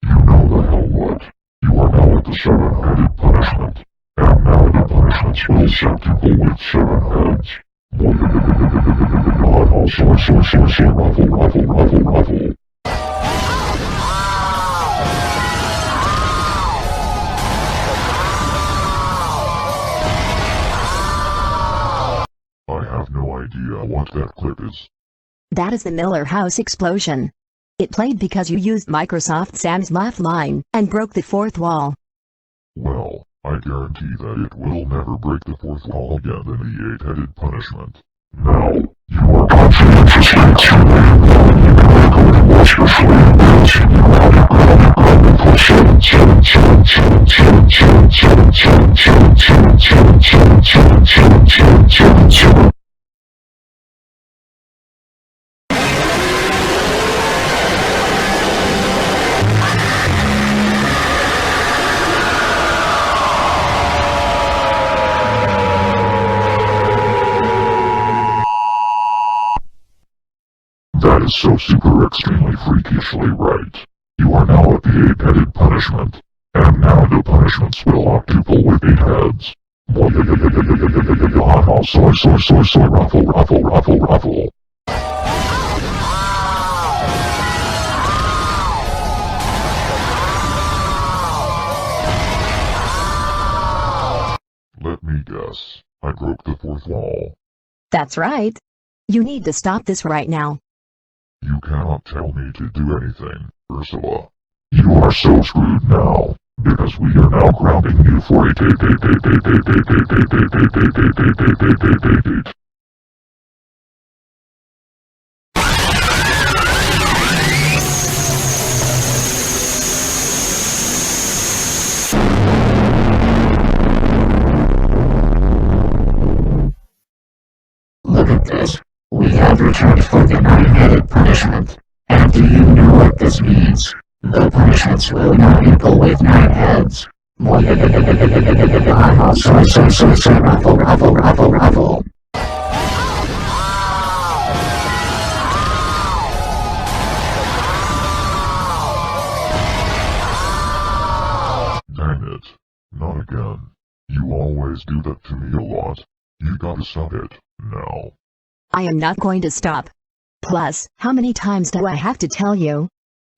Now you are extremely grounded. Seven-headed punishment, and now the punishments will send people with 7 heads. Ruffle. I have no idea what that clip is. That is the Miller House explosion. It played because you used Microsoft Sam's laugh line and broke the fourth wall. Well, I guarantee that it will never break the fourth wall again in the 8-headed punishment. Now, you are conscientiously extremely important. You can go and watch your flame dance. You are grounded for 7. That is so super extremely freakishly right. You are now at the 8-headed punishment, and now the punishments will lock people with 8 heads. Ruffle. Let me guess. I broke the fourth wall. That's right. You need to stop this right now. You cannot tell me to do anything, Ursula. You are so screwed now, because we are now grounding you for 8. Look at this. We have returned for the 9-headed punishment. And do you know what this means? The punishments will now people with 9 heads. Ruffle. Dang it. Not again. You always do that to me a lot. You gotta stop it, now. I am not going to stop. Plus, how many times do I have to tell you?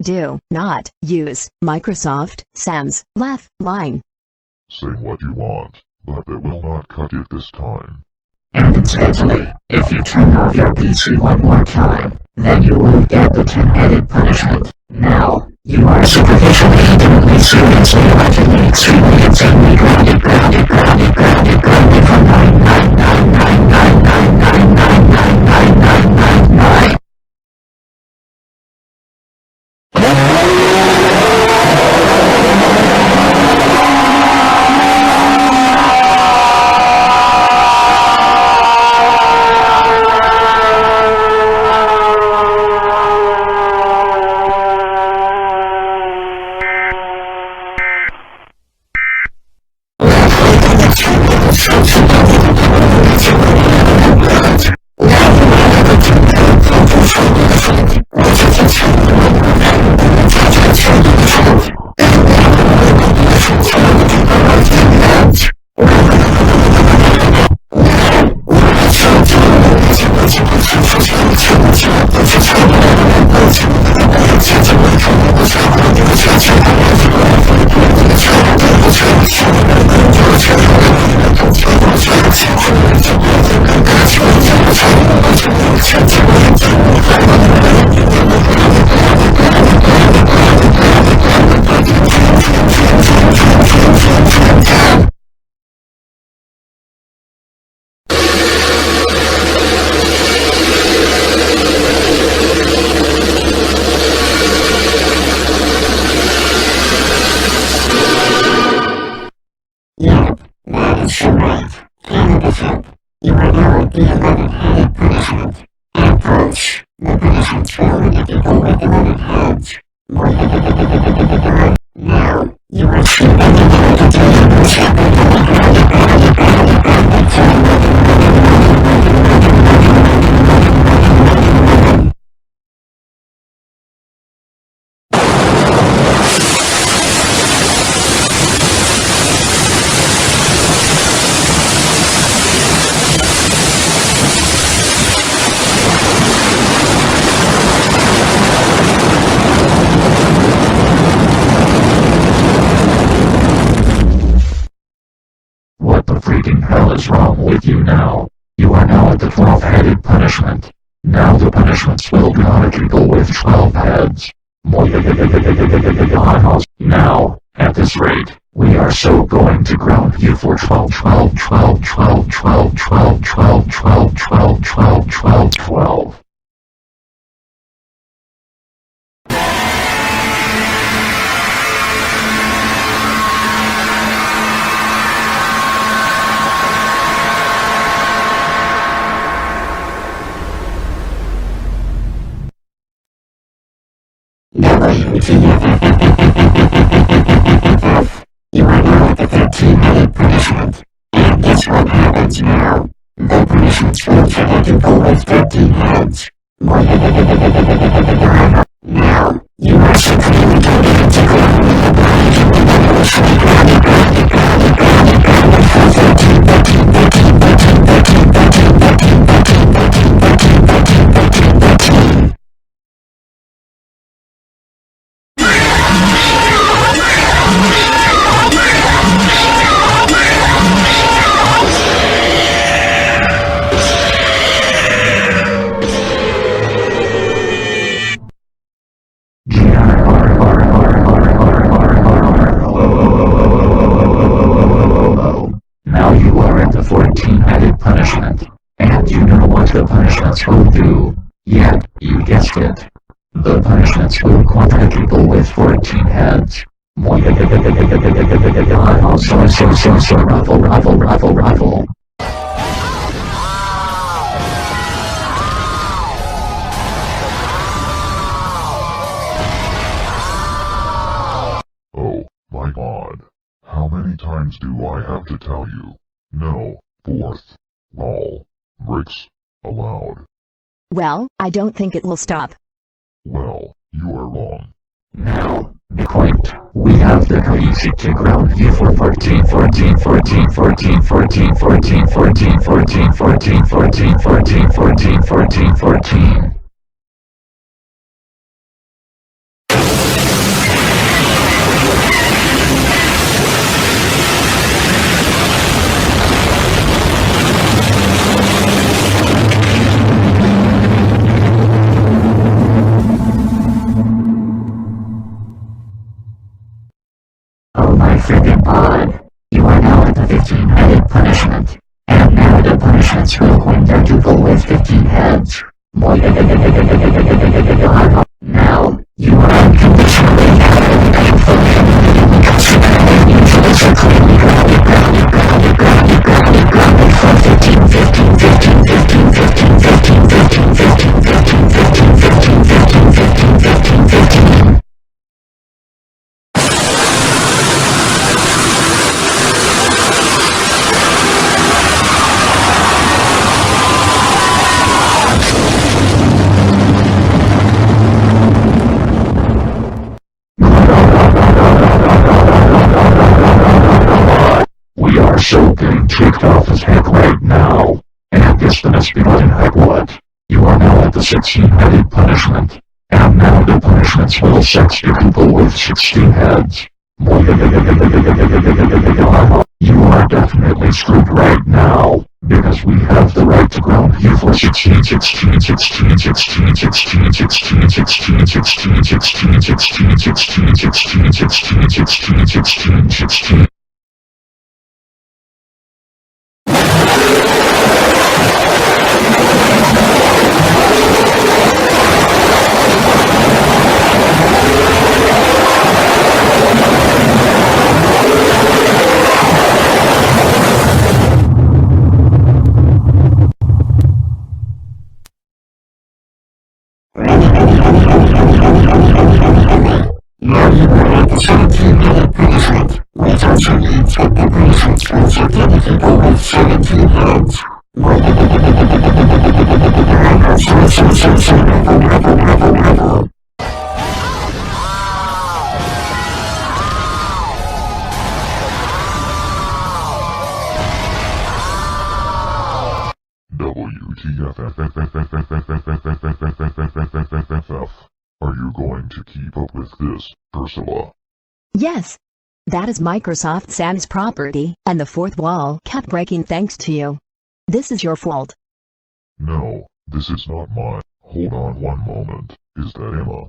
Do not use Microsoft Sam's laugh line. Say what you want, but they will not cut it this time. And incidentally, if you turn off your PC one more time, then you will get the 10-headed punishment. Now, you are superficially, intimately, seriously, logically, extremely, insanely grounded for 9. That's right. Caleb Bishop, you are now at the 11-headed punishment. Approach. The punishments for only people with 11 heads. Now, you are still What the freaking hell is wrong with you now? You are now at the 12-headed punishment. Now the punishments will be on people with 12 heads. Now, at this rate, we are so going to ground you for 12. You are now at the 13-headed punishment. And guess what happens now? The punishments will trigger people with 13 heads. Now, you are supremely going to Now you are at the 14-headed punishment, and you know what the punishments will do. Yep, you guessed it. The punishments will quadruple people with 14 heads. Rival. Oh, my god. How many times do I have to tell you? No, fourth. Lol. Bricks. Allowed. Well, I don't think it will stop. Well, you are wrong. Now, be quiet. We have the courtesy to ground you for 14. Oh my friggin' god. You are now at the 15-headed punishment. And now the punishments will quadruple with 15 heads. Now, you are unconditionally We are so getting tricked off as heck right now. And guess the next big button heck what? You are now at the 16-headed punishment. And now the punishments will sex you people with 16 heads. You are definitely screwed right now. Because we have the right to ground you for 16. people with 17 heads. WTF. Are you going to keep up with this, Ursula? Yes. That is Microsoft Sam's property, and the fourth wall kept breaking thanks to you. This is your fault. No, this is not mine. Hold on one moment. Is that Emma?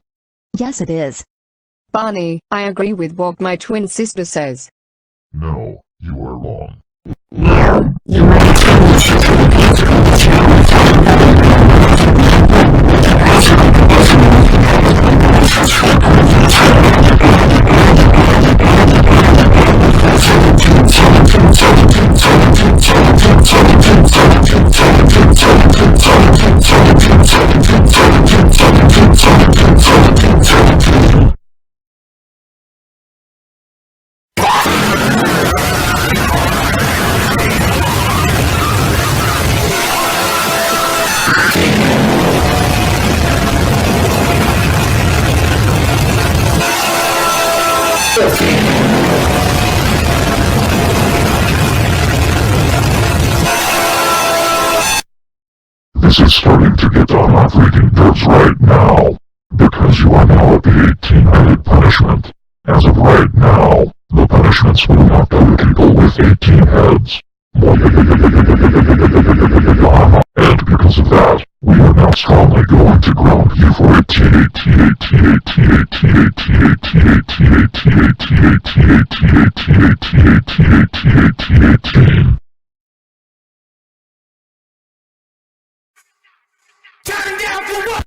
Yes, it is. Barney, I agree with what my twin sister says. No, you are wrong. No, you might change it to the This is starting to get on my freaking nerves right now. Because you are now at the 18-headed punishment. As of right now, the punishments will not go to people with 18 heads. And because of that, we are now strongly going to ground you for 18. Turn down for what?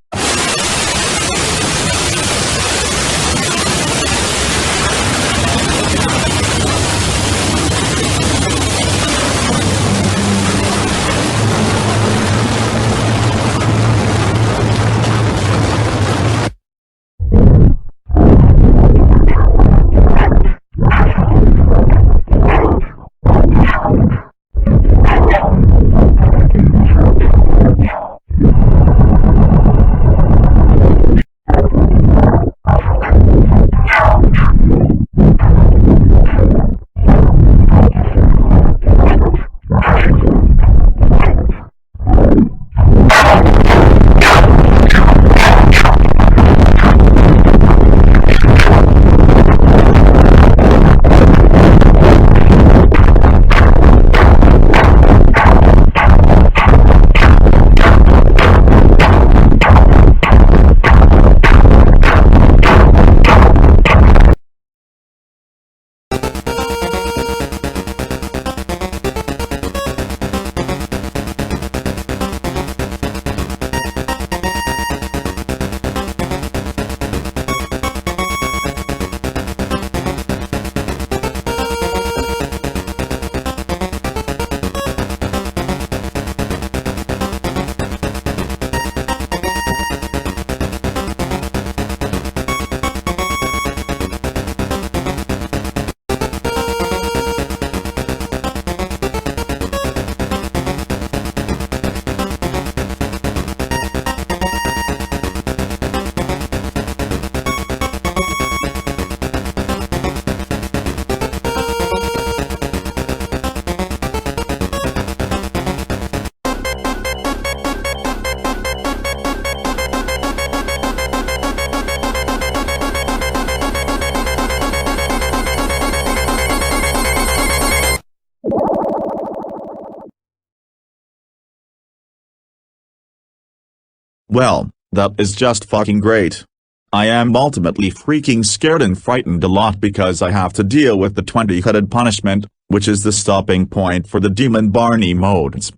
Well, that is just fucking great. I am ultimately freaking scared and frightened a lot because I have to deal with the 20-headed punishment, which is the stopping point for the Demon Barney modes.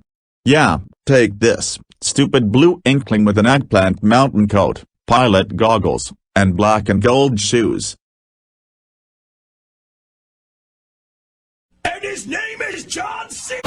Yeah, take this, stupid blue inkling with an eggplant mountain coat, pilot goggles, and black and gold shoes. And his name is John C.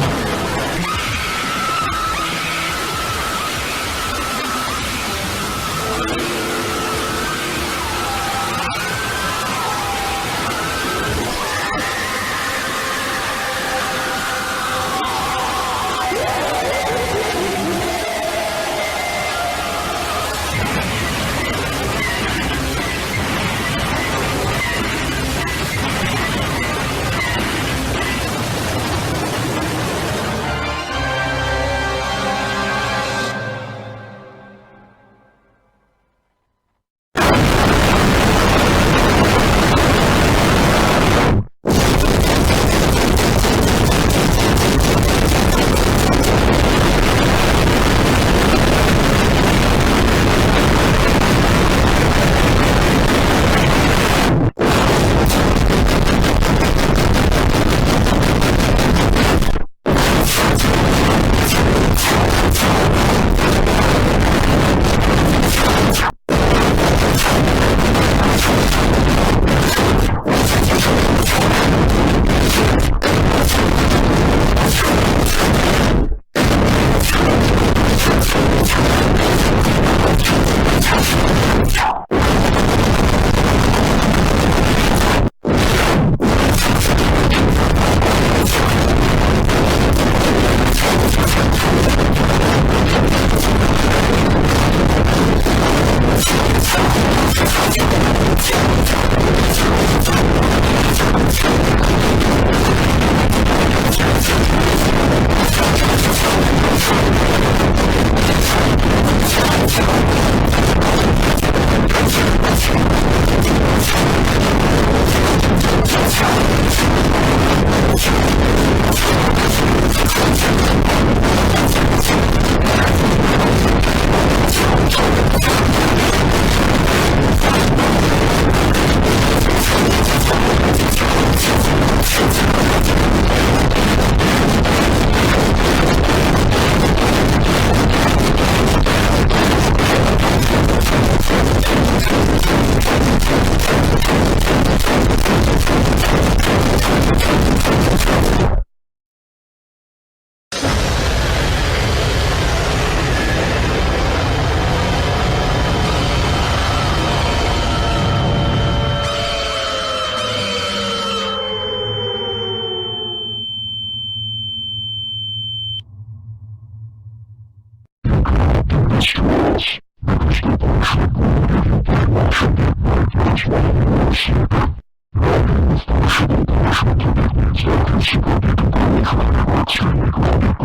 steroids. Because the punishment will give you brainwash and get right. That's why you are sleeping. Now you with punishable punishment, and it means that you're super duper grounded, or extremely grounded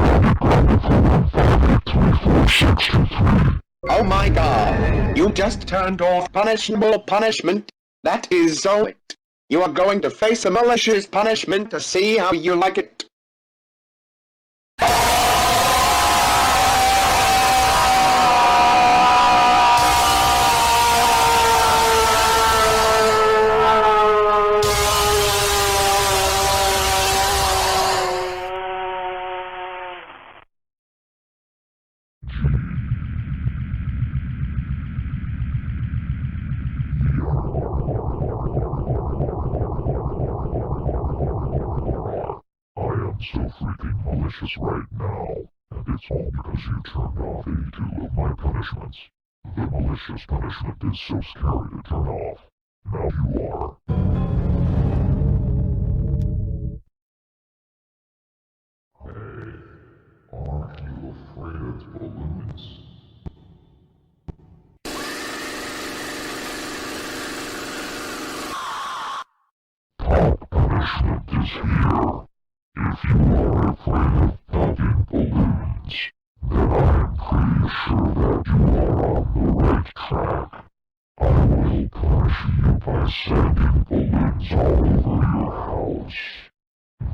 for 1, 5, 8, 3, 4, 6, 2, 3. Oh my god, you just turned off punishable punishment. That is so it. You are going to face a malicious punishment to see how you like it. So freaking malicious right now, and it's all because you turned off 82 of my punishments. The malicious punishment is so scary to turn off. Now you are. Hey, aren't you afraid of balloons? Top punishment is here. If you are afraid of popping balloons, then I am pretty sure that you are on the right track. I will punish you by sending balloons all over your house,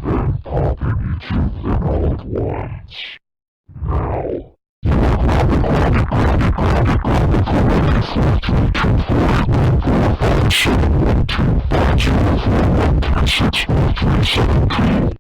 then popping each of them all at once. Now, you are grounded for 1, 4, 3, 2, 4, 1, 4, 5, 7, 1, 2, 5, 0, 4, 1, 3, 6, 4, 3, 7, 2.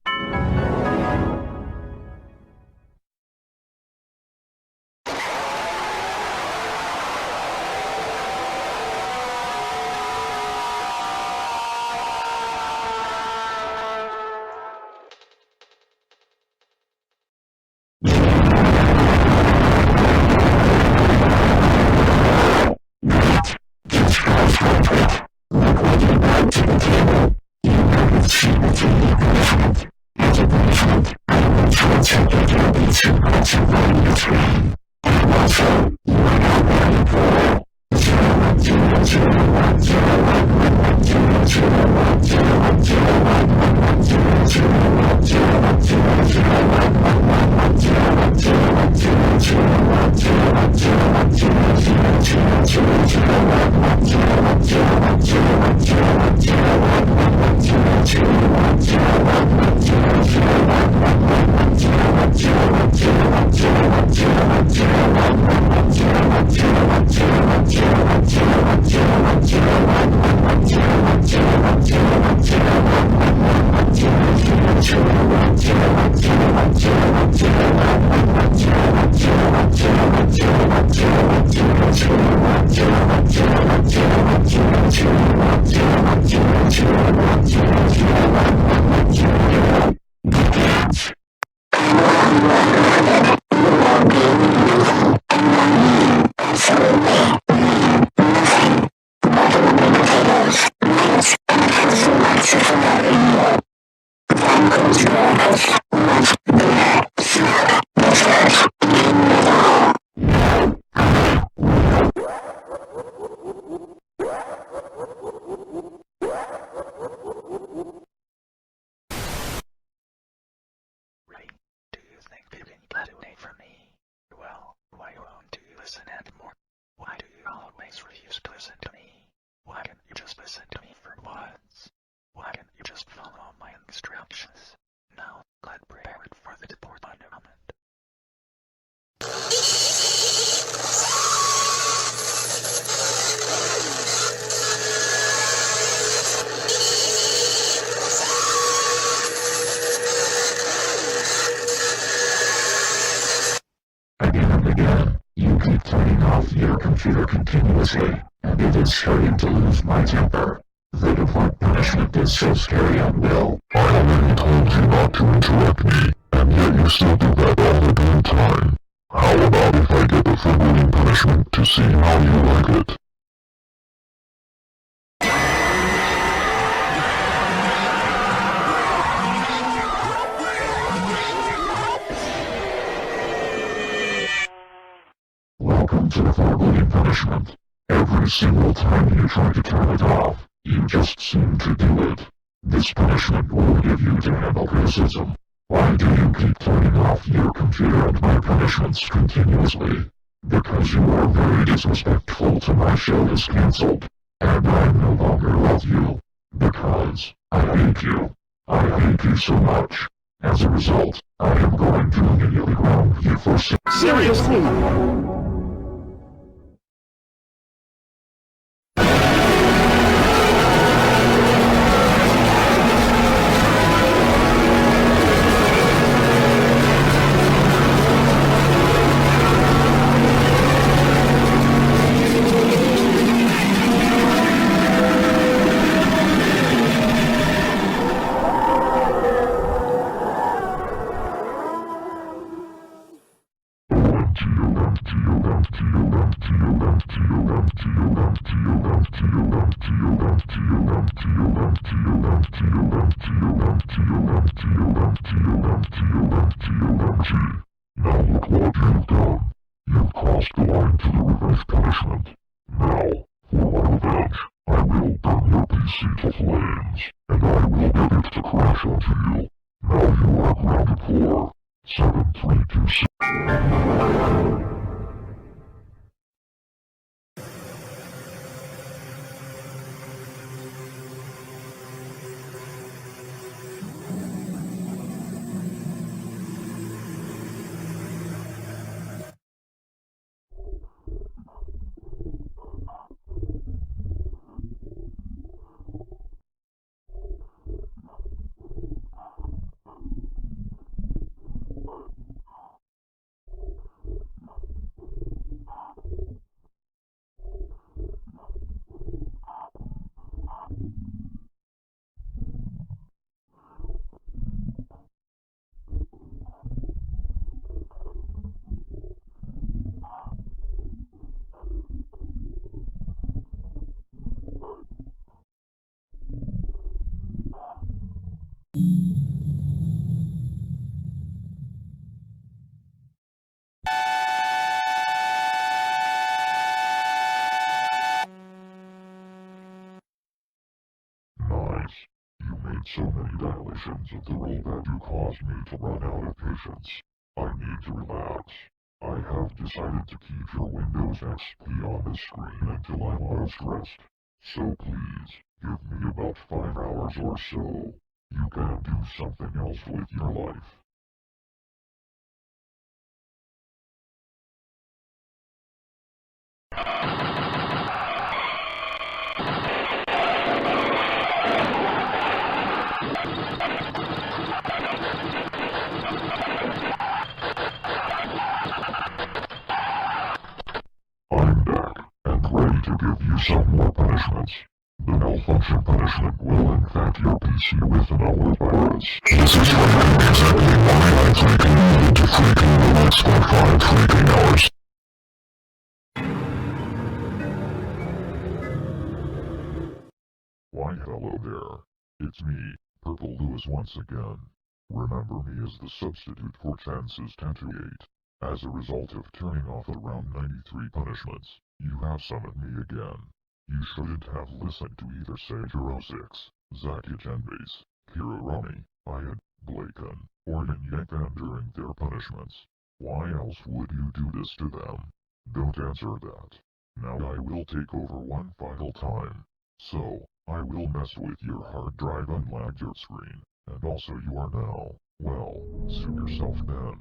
computer continuously, and it is starting to lose my temper. The default punishment is so scary and will. I already told you not to interrupt me, and yet you still do that all the damn time. How about if I get the forbidden punishment to see how you like it? Welcome to the foreboding punishment. Every single time you try to turn it off, you just seem to do it. This punishment will give you to handle criticism. Why do you keep turning off your computer and my punishments continuously? Because you are very disrespectful to my show is cancelled, and I no longer love you. Because I hate you. I hate you so much. As a result, I am going to immediately ground you for Seriously? Now look what you've done. You've crossed the line to the revenge punishment. Now, for my revenge, I will burn your PC to flames, and I will get it to crash onto you. Now you are grounded for 7326. You made so many dilations of the roll that you caused me to run out of patience. I need to relax. I have decided to keep your Windows XP on the screen until I'm auto-stressed. So please, give me about 5 hours or so. You can do something else with your life. I'm back, and ready to give you some more punishments. The malfunction punishment will infect your PC with an malware virus. This is wondering exactly why I freaking needed to freaking relax for 5 freaking hours. Why hello there. It's me, Purple Lewis once again. Remember me as the substitute for chances 10 to 8. As a result of turning off around 93 punishments, you have summoned me again. You shouldn't have listened to either Sage06, ZakiTen Base, Kirarami, Ayad, Blaken, or Yankan during their punishments. Why else would you do this to them? Don't answer that. Now I will take over one final time. So, I will mess with your hard drive and lag your screen, and also you are now, well, sue yourself then.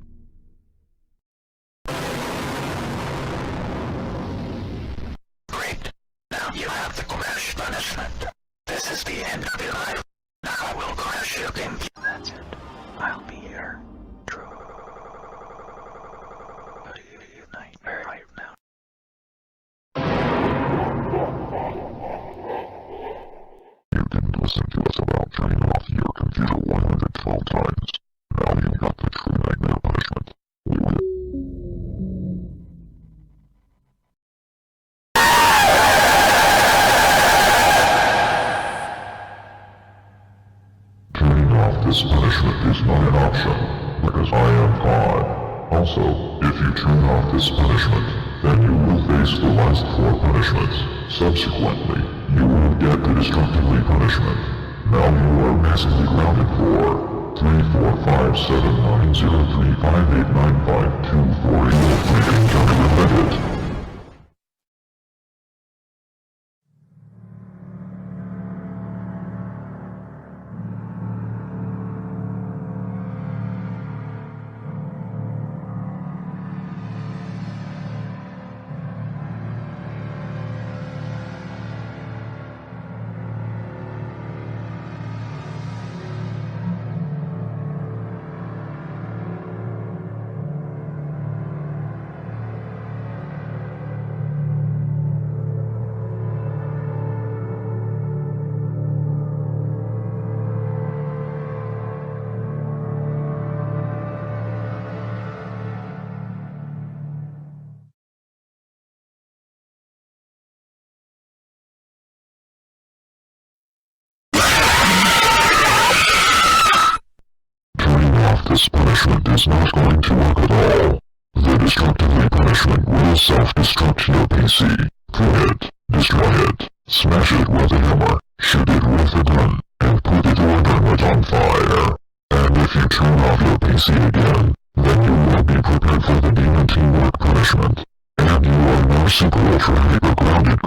Great. Now you have the crash punishment. This is the end of your life. Now I will crash your game. That's it. I'll be here. True. Good night. Right now. You didn't listen to us about turning off your computer 112 times. Now you got the true nightmare punishment. We will. Turning off this punishment is not an option, because I am God. Also, if you turn off this punishment, then you will face the last 4 punishments. Subsequently, you will get the destructively punishment. Now you are massively grounded for 3, 4, 5, 7, 9, 0, 3, 5, 8, 9, 5, 2, 4, 8, 3, counter-repetitive. This punishment is not going to work at all. The destructively punishment will self-destruct your PC. Kill it, destroy it, smash it with a hammer, shoot it with a gun, and put it or burn it on fire. And if you turn off your PC again, then you will be prepared for the demon teamwork punishment. And you are now super ultra hyper grounded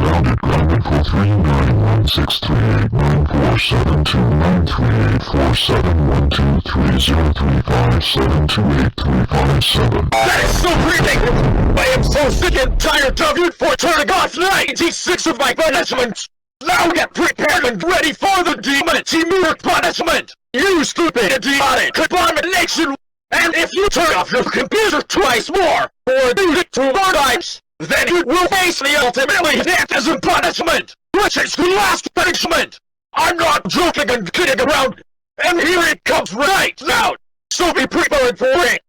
for 391638947293847123035728357. That is so ridiculous! I am so sick and tired of you for turning off 96 of my punishments! Now get prepared and ready for the demon teamwork punishment! You stupid idiotic abomination! And if you turn off your computer twice more, or do it 2 more times, then you will face the ultimately death as a punishment, which is the last punishment! I'm not joking and kidding around, and here it comes right now! So be prepared for it!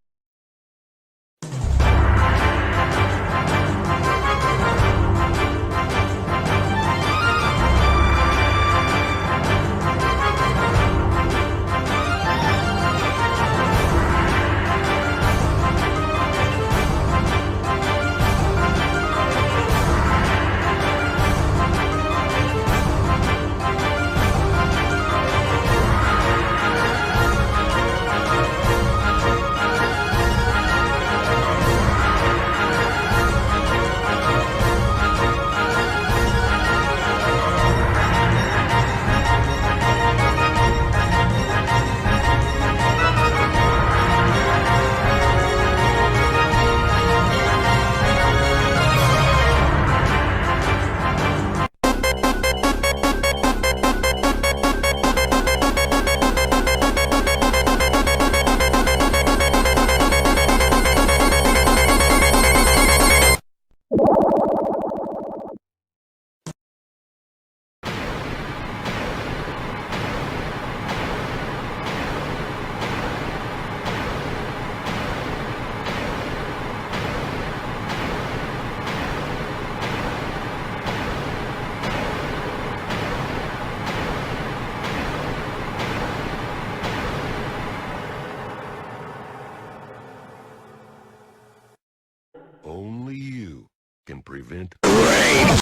Only you can prevent rain.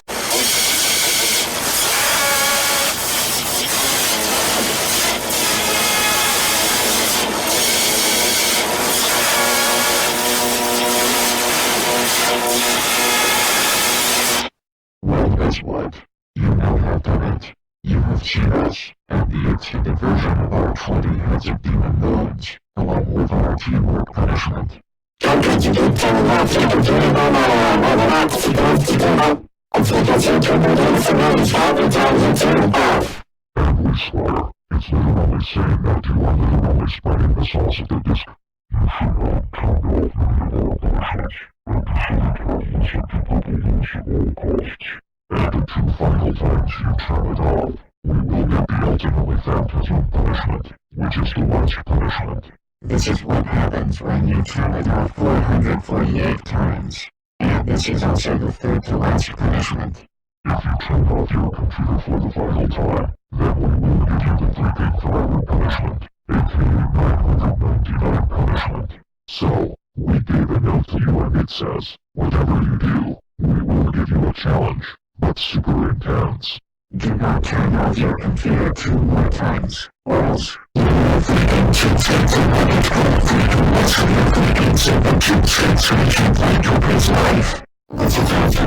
Well, guess what? You now have done it. You have cheated us, and the extended version of our 20 heads of demon villains, along with our teamwork punishment. How could you keep turning off your computer no matter whether or not it's supposed to do it? It's because your computer is arranged every time you turn it off. And we swear, it's literally saying that you are literally spreading the sauce of the disc. You should not turn off your punishments, and you shouldn't have listened to Purple Loose at all costs. And the 2 final times you turn it off, we will get the ultimately phantasm punishment, which is the last punishment. This is what happens when you turn it off 448 times. And this is also the 3rd to last punishment. If you turn off your computer for the final time, then we will give you the 3 big forever punishment, aka 999 punishment. So, we gave a note to you and It says, whatever you do, we will give you a challenge, but super intense. Do not turn off your computer 2 more times, or else you will freaking cheat to let it go freaking once we are freaking super cheat so we can find Joker's life. This is also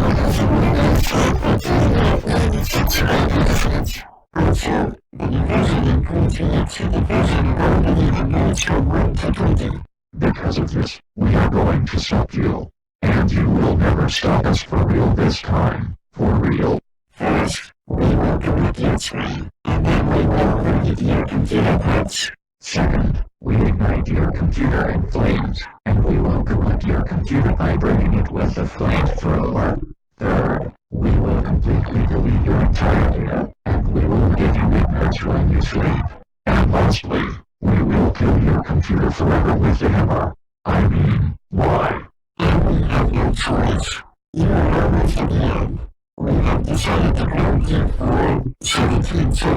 also, the new version includes re-extended version of all the notes from 1 to 20. Because of this, we are going to stop you. And you will never stop us for real this time. For real. First, we will correct your screen, and then we will overheat your computer parts. Second, we ignite your computer in flames, and we will correct your computer by burning it with a flamethrower. Third, we will completely delete your entire data, and we will give you ignorance when you sleep. And lastly, we will kill your computer forever with a hammer. I mean, why? And we have no choice. You are almost at the end. We have decided to ground you for 17.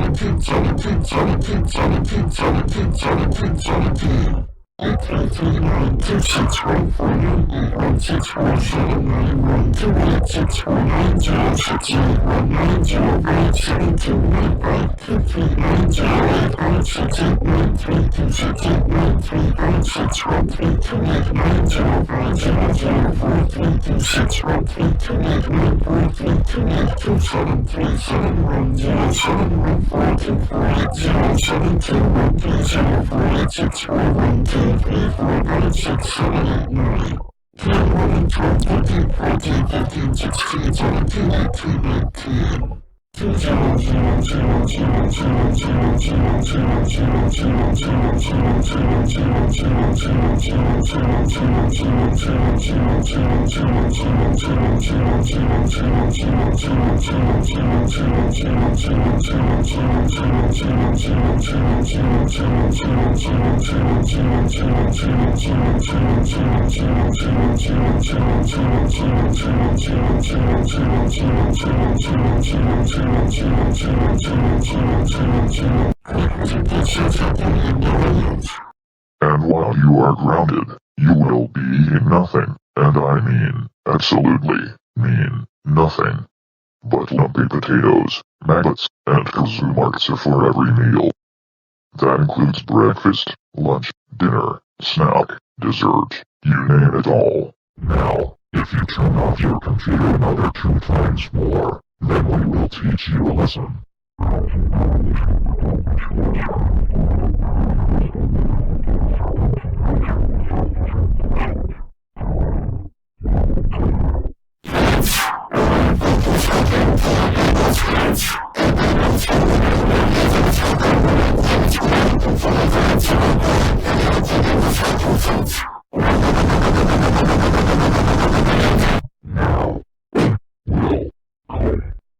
'And while you are grounded, you will be eating nothing, and I mean, absolutely, mean, nothing. But lumpy potatoes, maggots, and kazoo marks for every meal. That includes breakfast, lunch, dinner, snack, dessert, you name it all. Now, if you turn off your computer another 2 times more, then we will teach you a lesson. Now, we'll go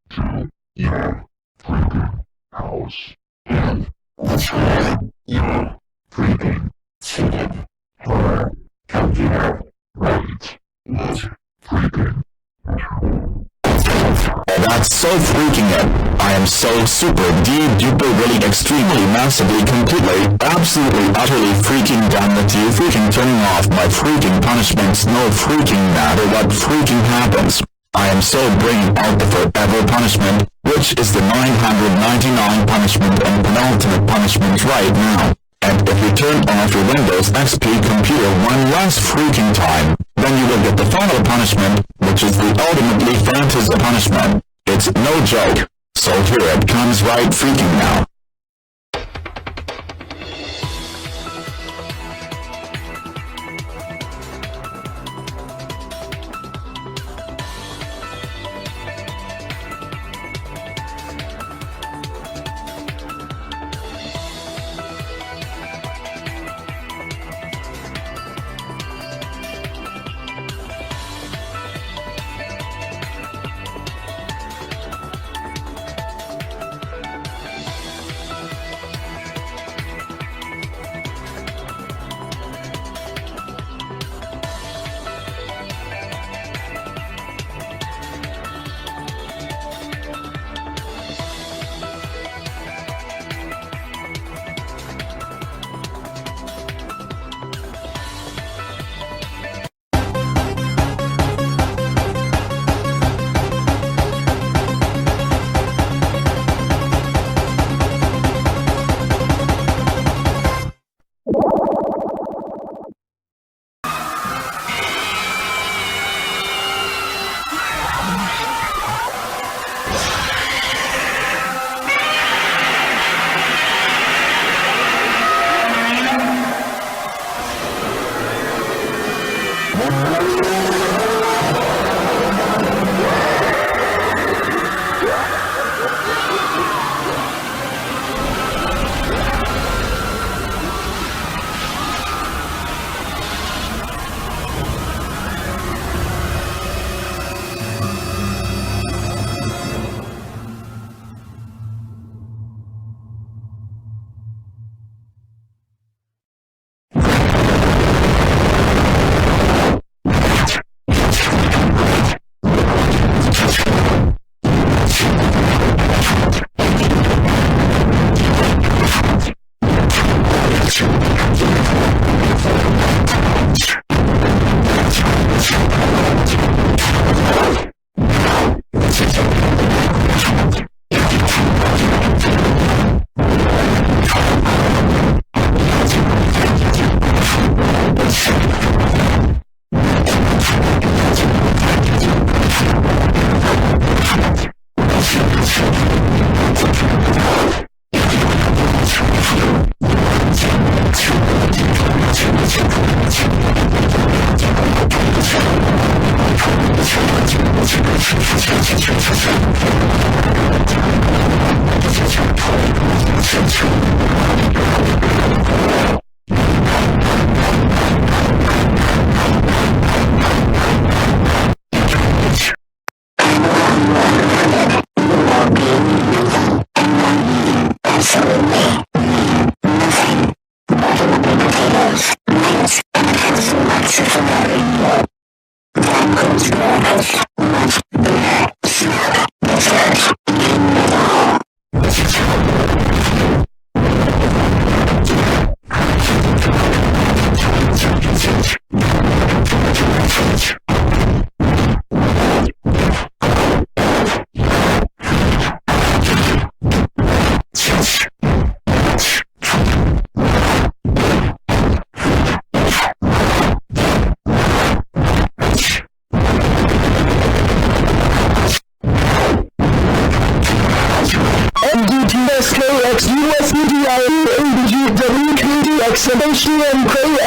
to your freaking house and destroy your freaking stupid horror computer right this freaking. That's so freaking it. I am so super duper really extremely massively completely absolutely utterly freaking done with you freaking turning off my freaking punishments no freaking matter what freaking happens. I am so bringing out the forever punishment, which is the 999 punishment and penultimate punishment right now. And if you turn off your Windows XP computer one last freaking time, then you will get the final punishment, which is the ultimately fantasy punishment. It's no joke. So here it comes right freaking now.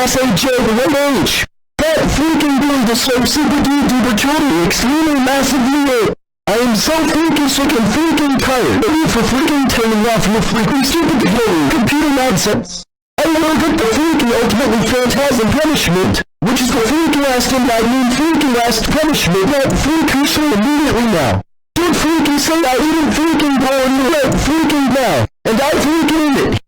SHJ1H. That freaking dude is so super duper totally extremely massively. I am so freaking sick and freaking tired of you for freaking turning off your freaking stupid computer nonsense. I will get the freaking ultimately phantasm punishment, which is the freaking last and I mean freaking last punishment that freaking say immediately now. Don't freaking say I didn't freaking go on the right freaking now, and I freaking it.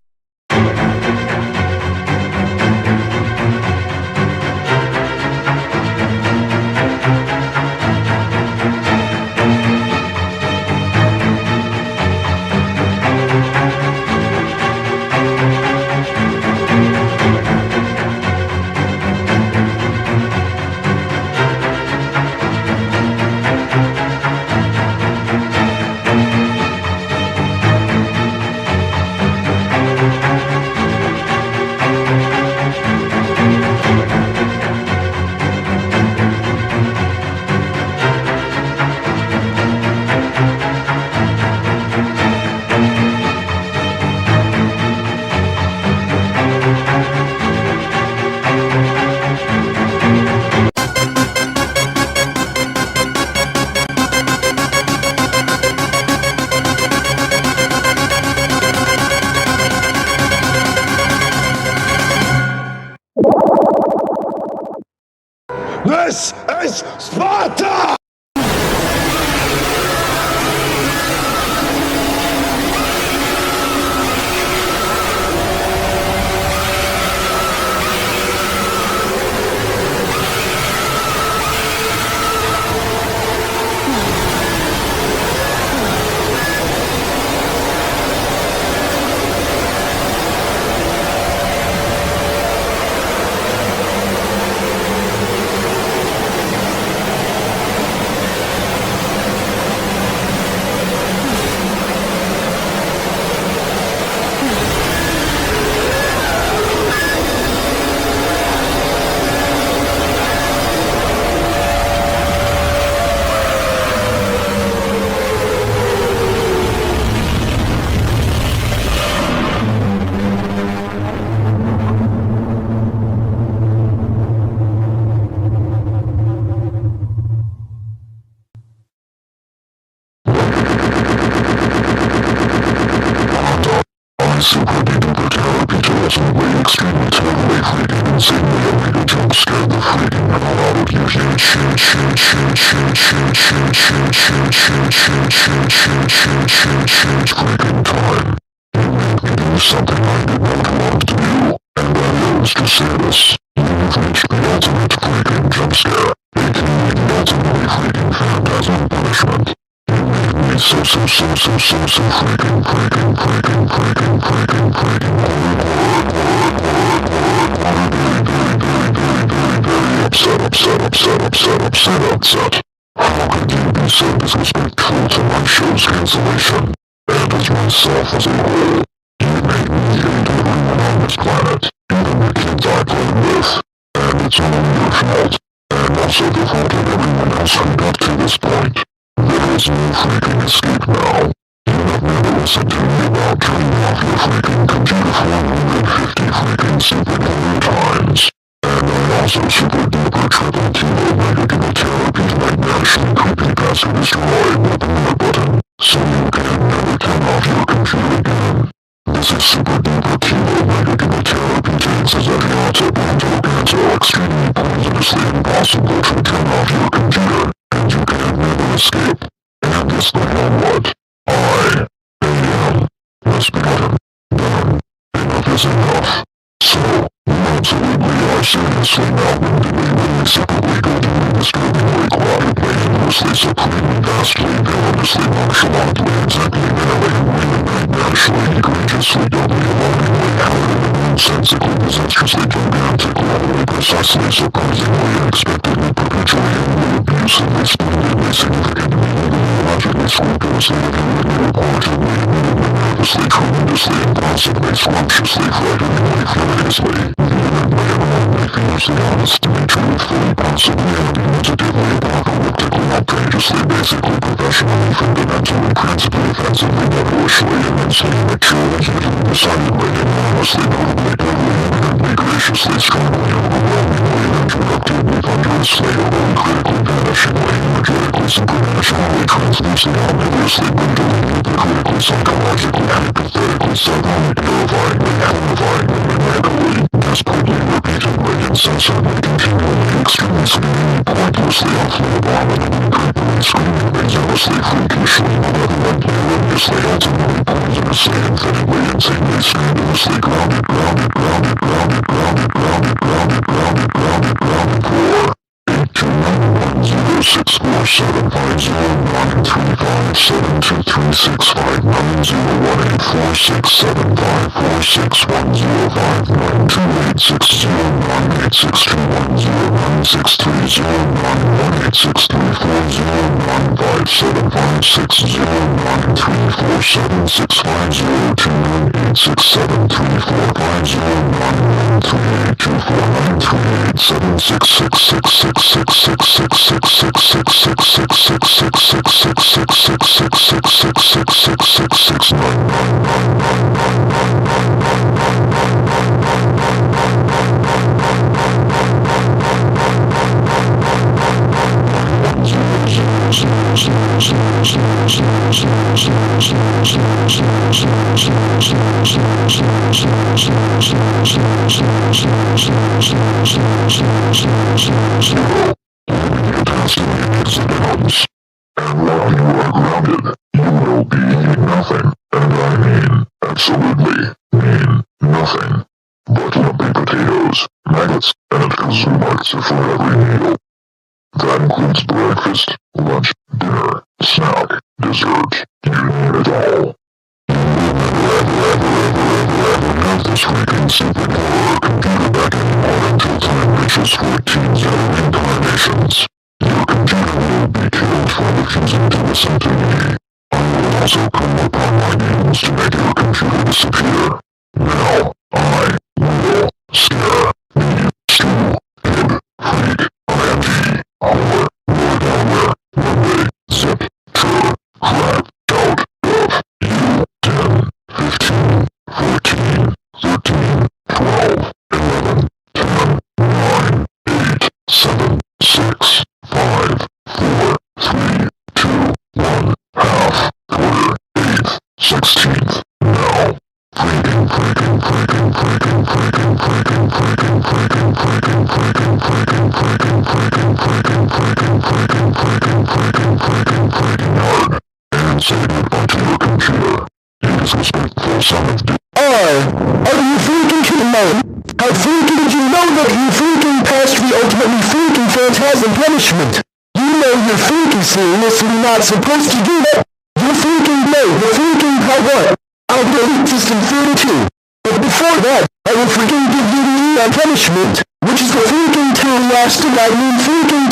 This is Sparta! the freaking hell out of you. Freaking time. You made me do something I did not want to do, and that is to say this. You've reached the ultimate freaking jump scare, aka the ultimately freaking phantasm punishment. You made me so freaking upset. How could you be so disrespectful to my show's cancellation, and as myself as a whole? You made me hate everyone on this planet, even the kids I played with, and it's all your fault, and also the fault of everyone else who got to this point. There is no freaking escape now. You have never listened to me about turning off your freaking computer 450 freaking stupid hundred times. And I also super duper triple kilo mega chemotherapy magnetishly creepypasta destroy with the mute button, so you can never turn off your computer again. This is super duper kilo mega chemotherapy takes as a extremely poisonously impossible to turn off your computer, and you can never escape. And it's the hell what? I am SDYGOTN. Done. Enough is enough. So, absolutely are seriously now going to really separately go doing this disturbingly quietly, endlessly, supremely, vastly, villainously, nonchalantly, exactly, annihilatingly, magnanimously, egregiously, doubly, alarmingly, outwardly, nonsensically, disastrously, gigantically, utterly, precisely, surprisingly, unexpectedly, perpetually, annually, abusively, splendidly, significantly, logically, scrupulously, reviewingly, reportedly, nervously, tremendously, impossibly, scrumptiously, frighteningly, furiously, vehemently, abnormally, fiercely, honestly, truthfully, possibly, argumentatively, apocalyptically, outrageously, basically, professionally, fundamentally, principally, offensively, devilishly, immensely, maturely, hugely, decidedly, enormously, notably, doubly, infinitely, graciously, strongly, overwhelmingly, introductively, thunderously, overly, critically, vanishingly, energetically, supranationally, translucently, omnivorously, brutally, hypocritically, psychologically, hypothetically, sardonic, terrifyingly, horrifyingly, maniacally, desperately, repeatedly, incessantly, continually, extremely, seemingly, pointlessly, awfully, abominably, creepily, screamingly, zealously, freakishly, malevolently, horrendously, ultimately, poisonously, infinitely, insanely, scandalously, grounded, 14 Zeto incarnations. Your computer will be killed for refusing to listen to me. I will also come upon my means to make your computer disappear. Now, I will scare me stupid freak IMG our word nowhere runway zip tur crap out of you 10 15 14 13 12 11 10 9 8 7 6 5 4 3 2 1 half quarter eighth 16th now freaking freaking phantasm punishment. You know you're freaking seriously not supposed to do that. You're freaking low, the freaking what? I'll delete system 32. But before that, I will freaking give you the Eon punishment, which is the freaking freaking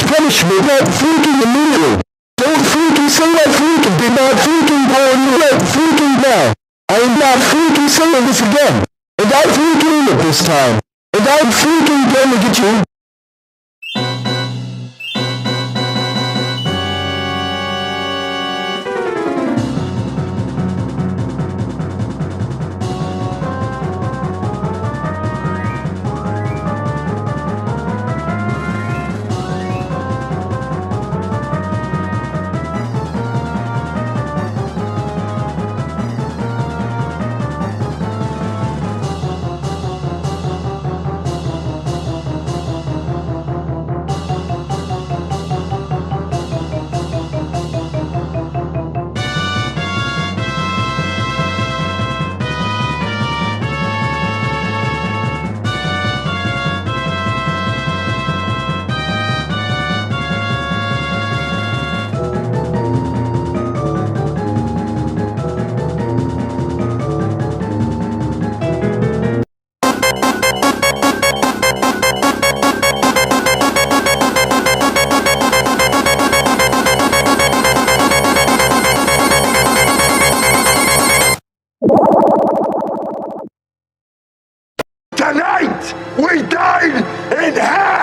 punishment, not freaking immediately. Don't freaking say I freaking did not freaking warn you right freaking now. I am not freaking saying this again. And I freaking mean it this time. And I'm freaking gonna get you. Tonight, we dine in hell!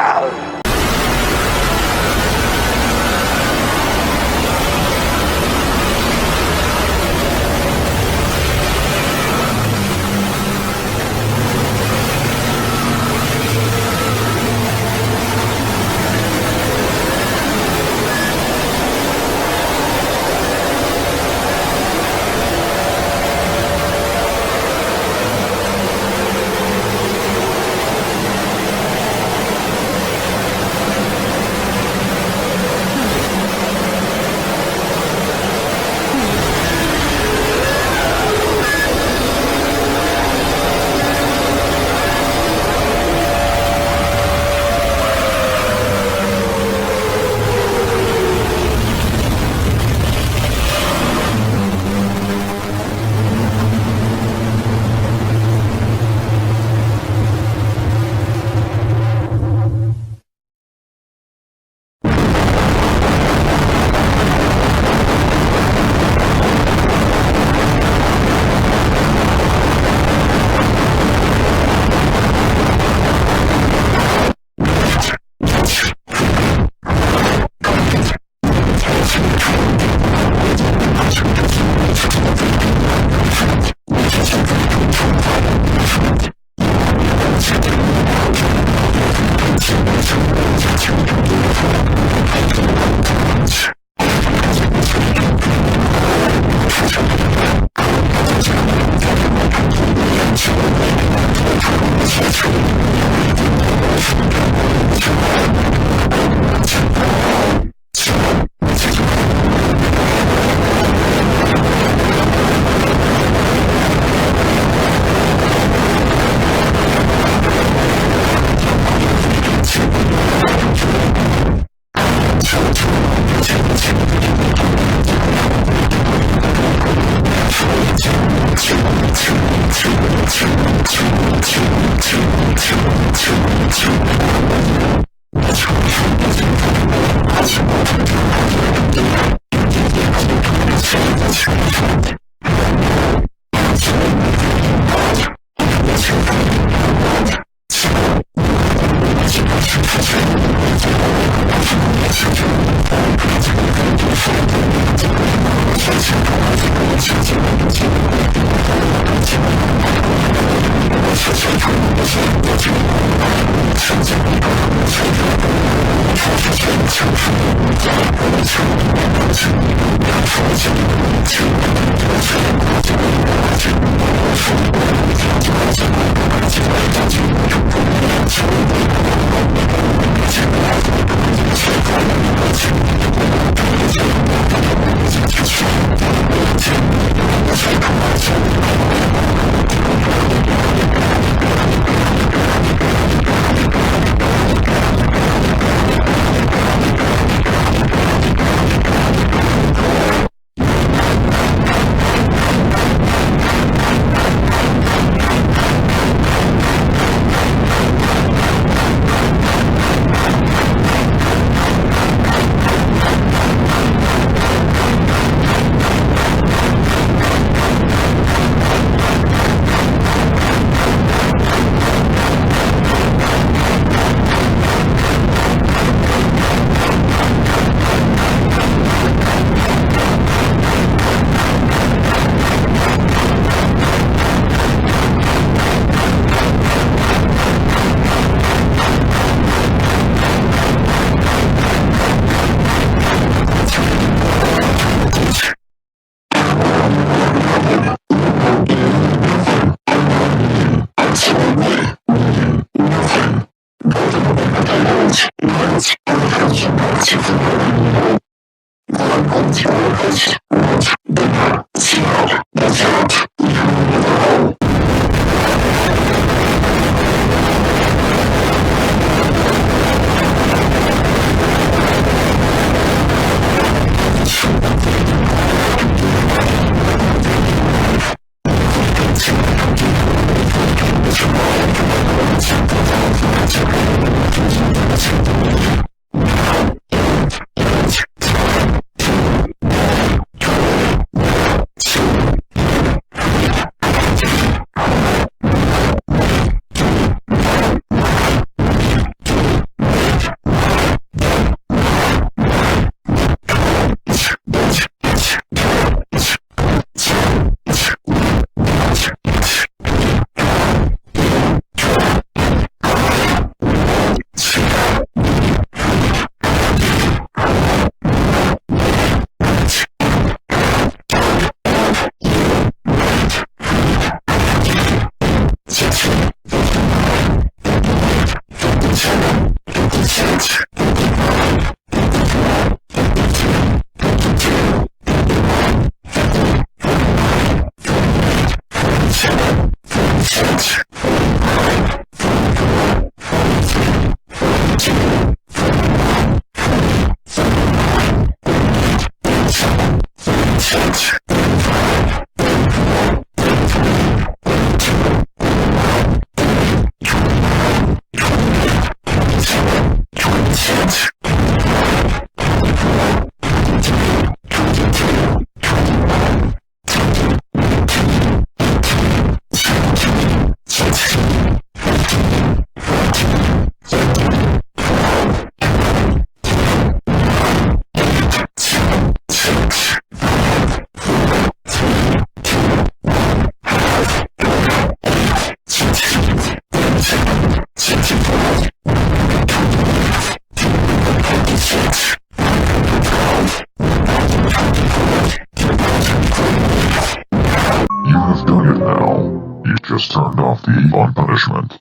Just turned off the on punishment.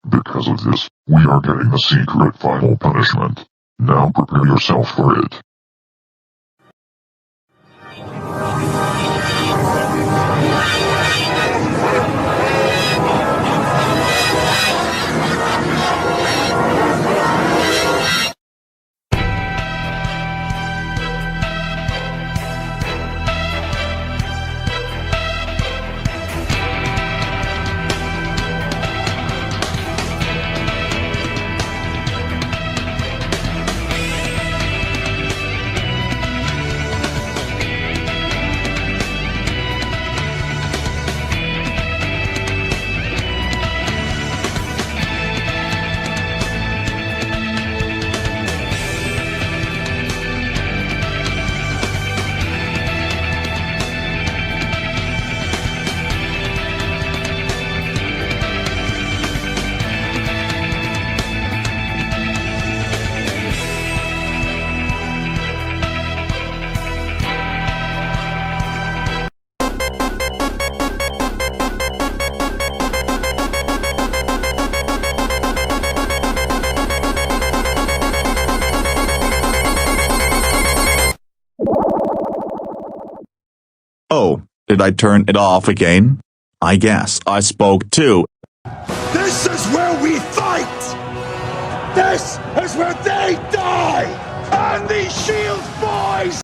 Because of this, we are getting the secret final punishment. Now prepare yourself for it. Oh, did I turn it off again? I guess I spoke too. This is where we fight! This is where they die! And these shields, boys!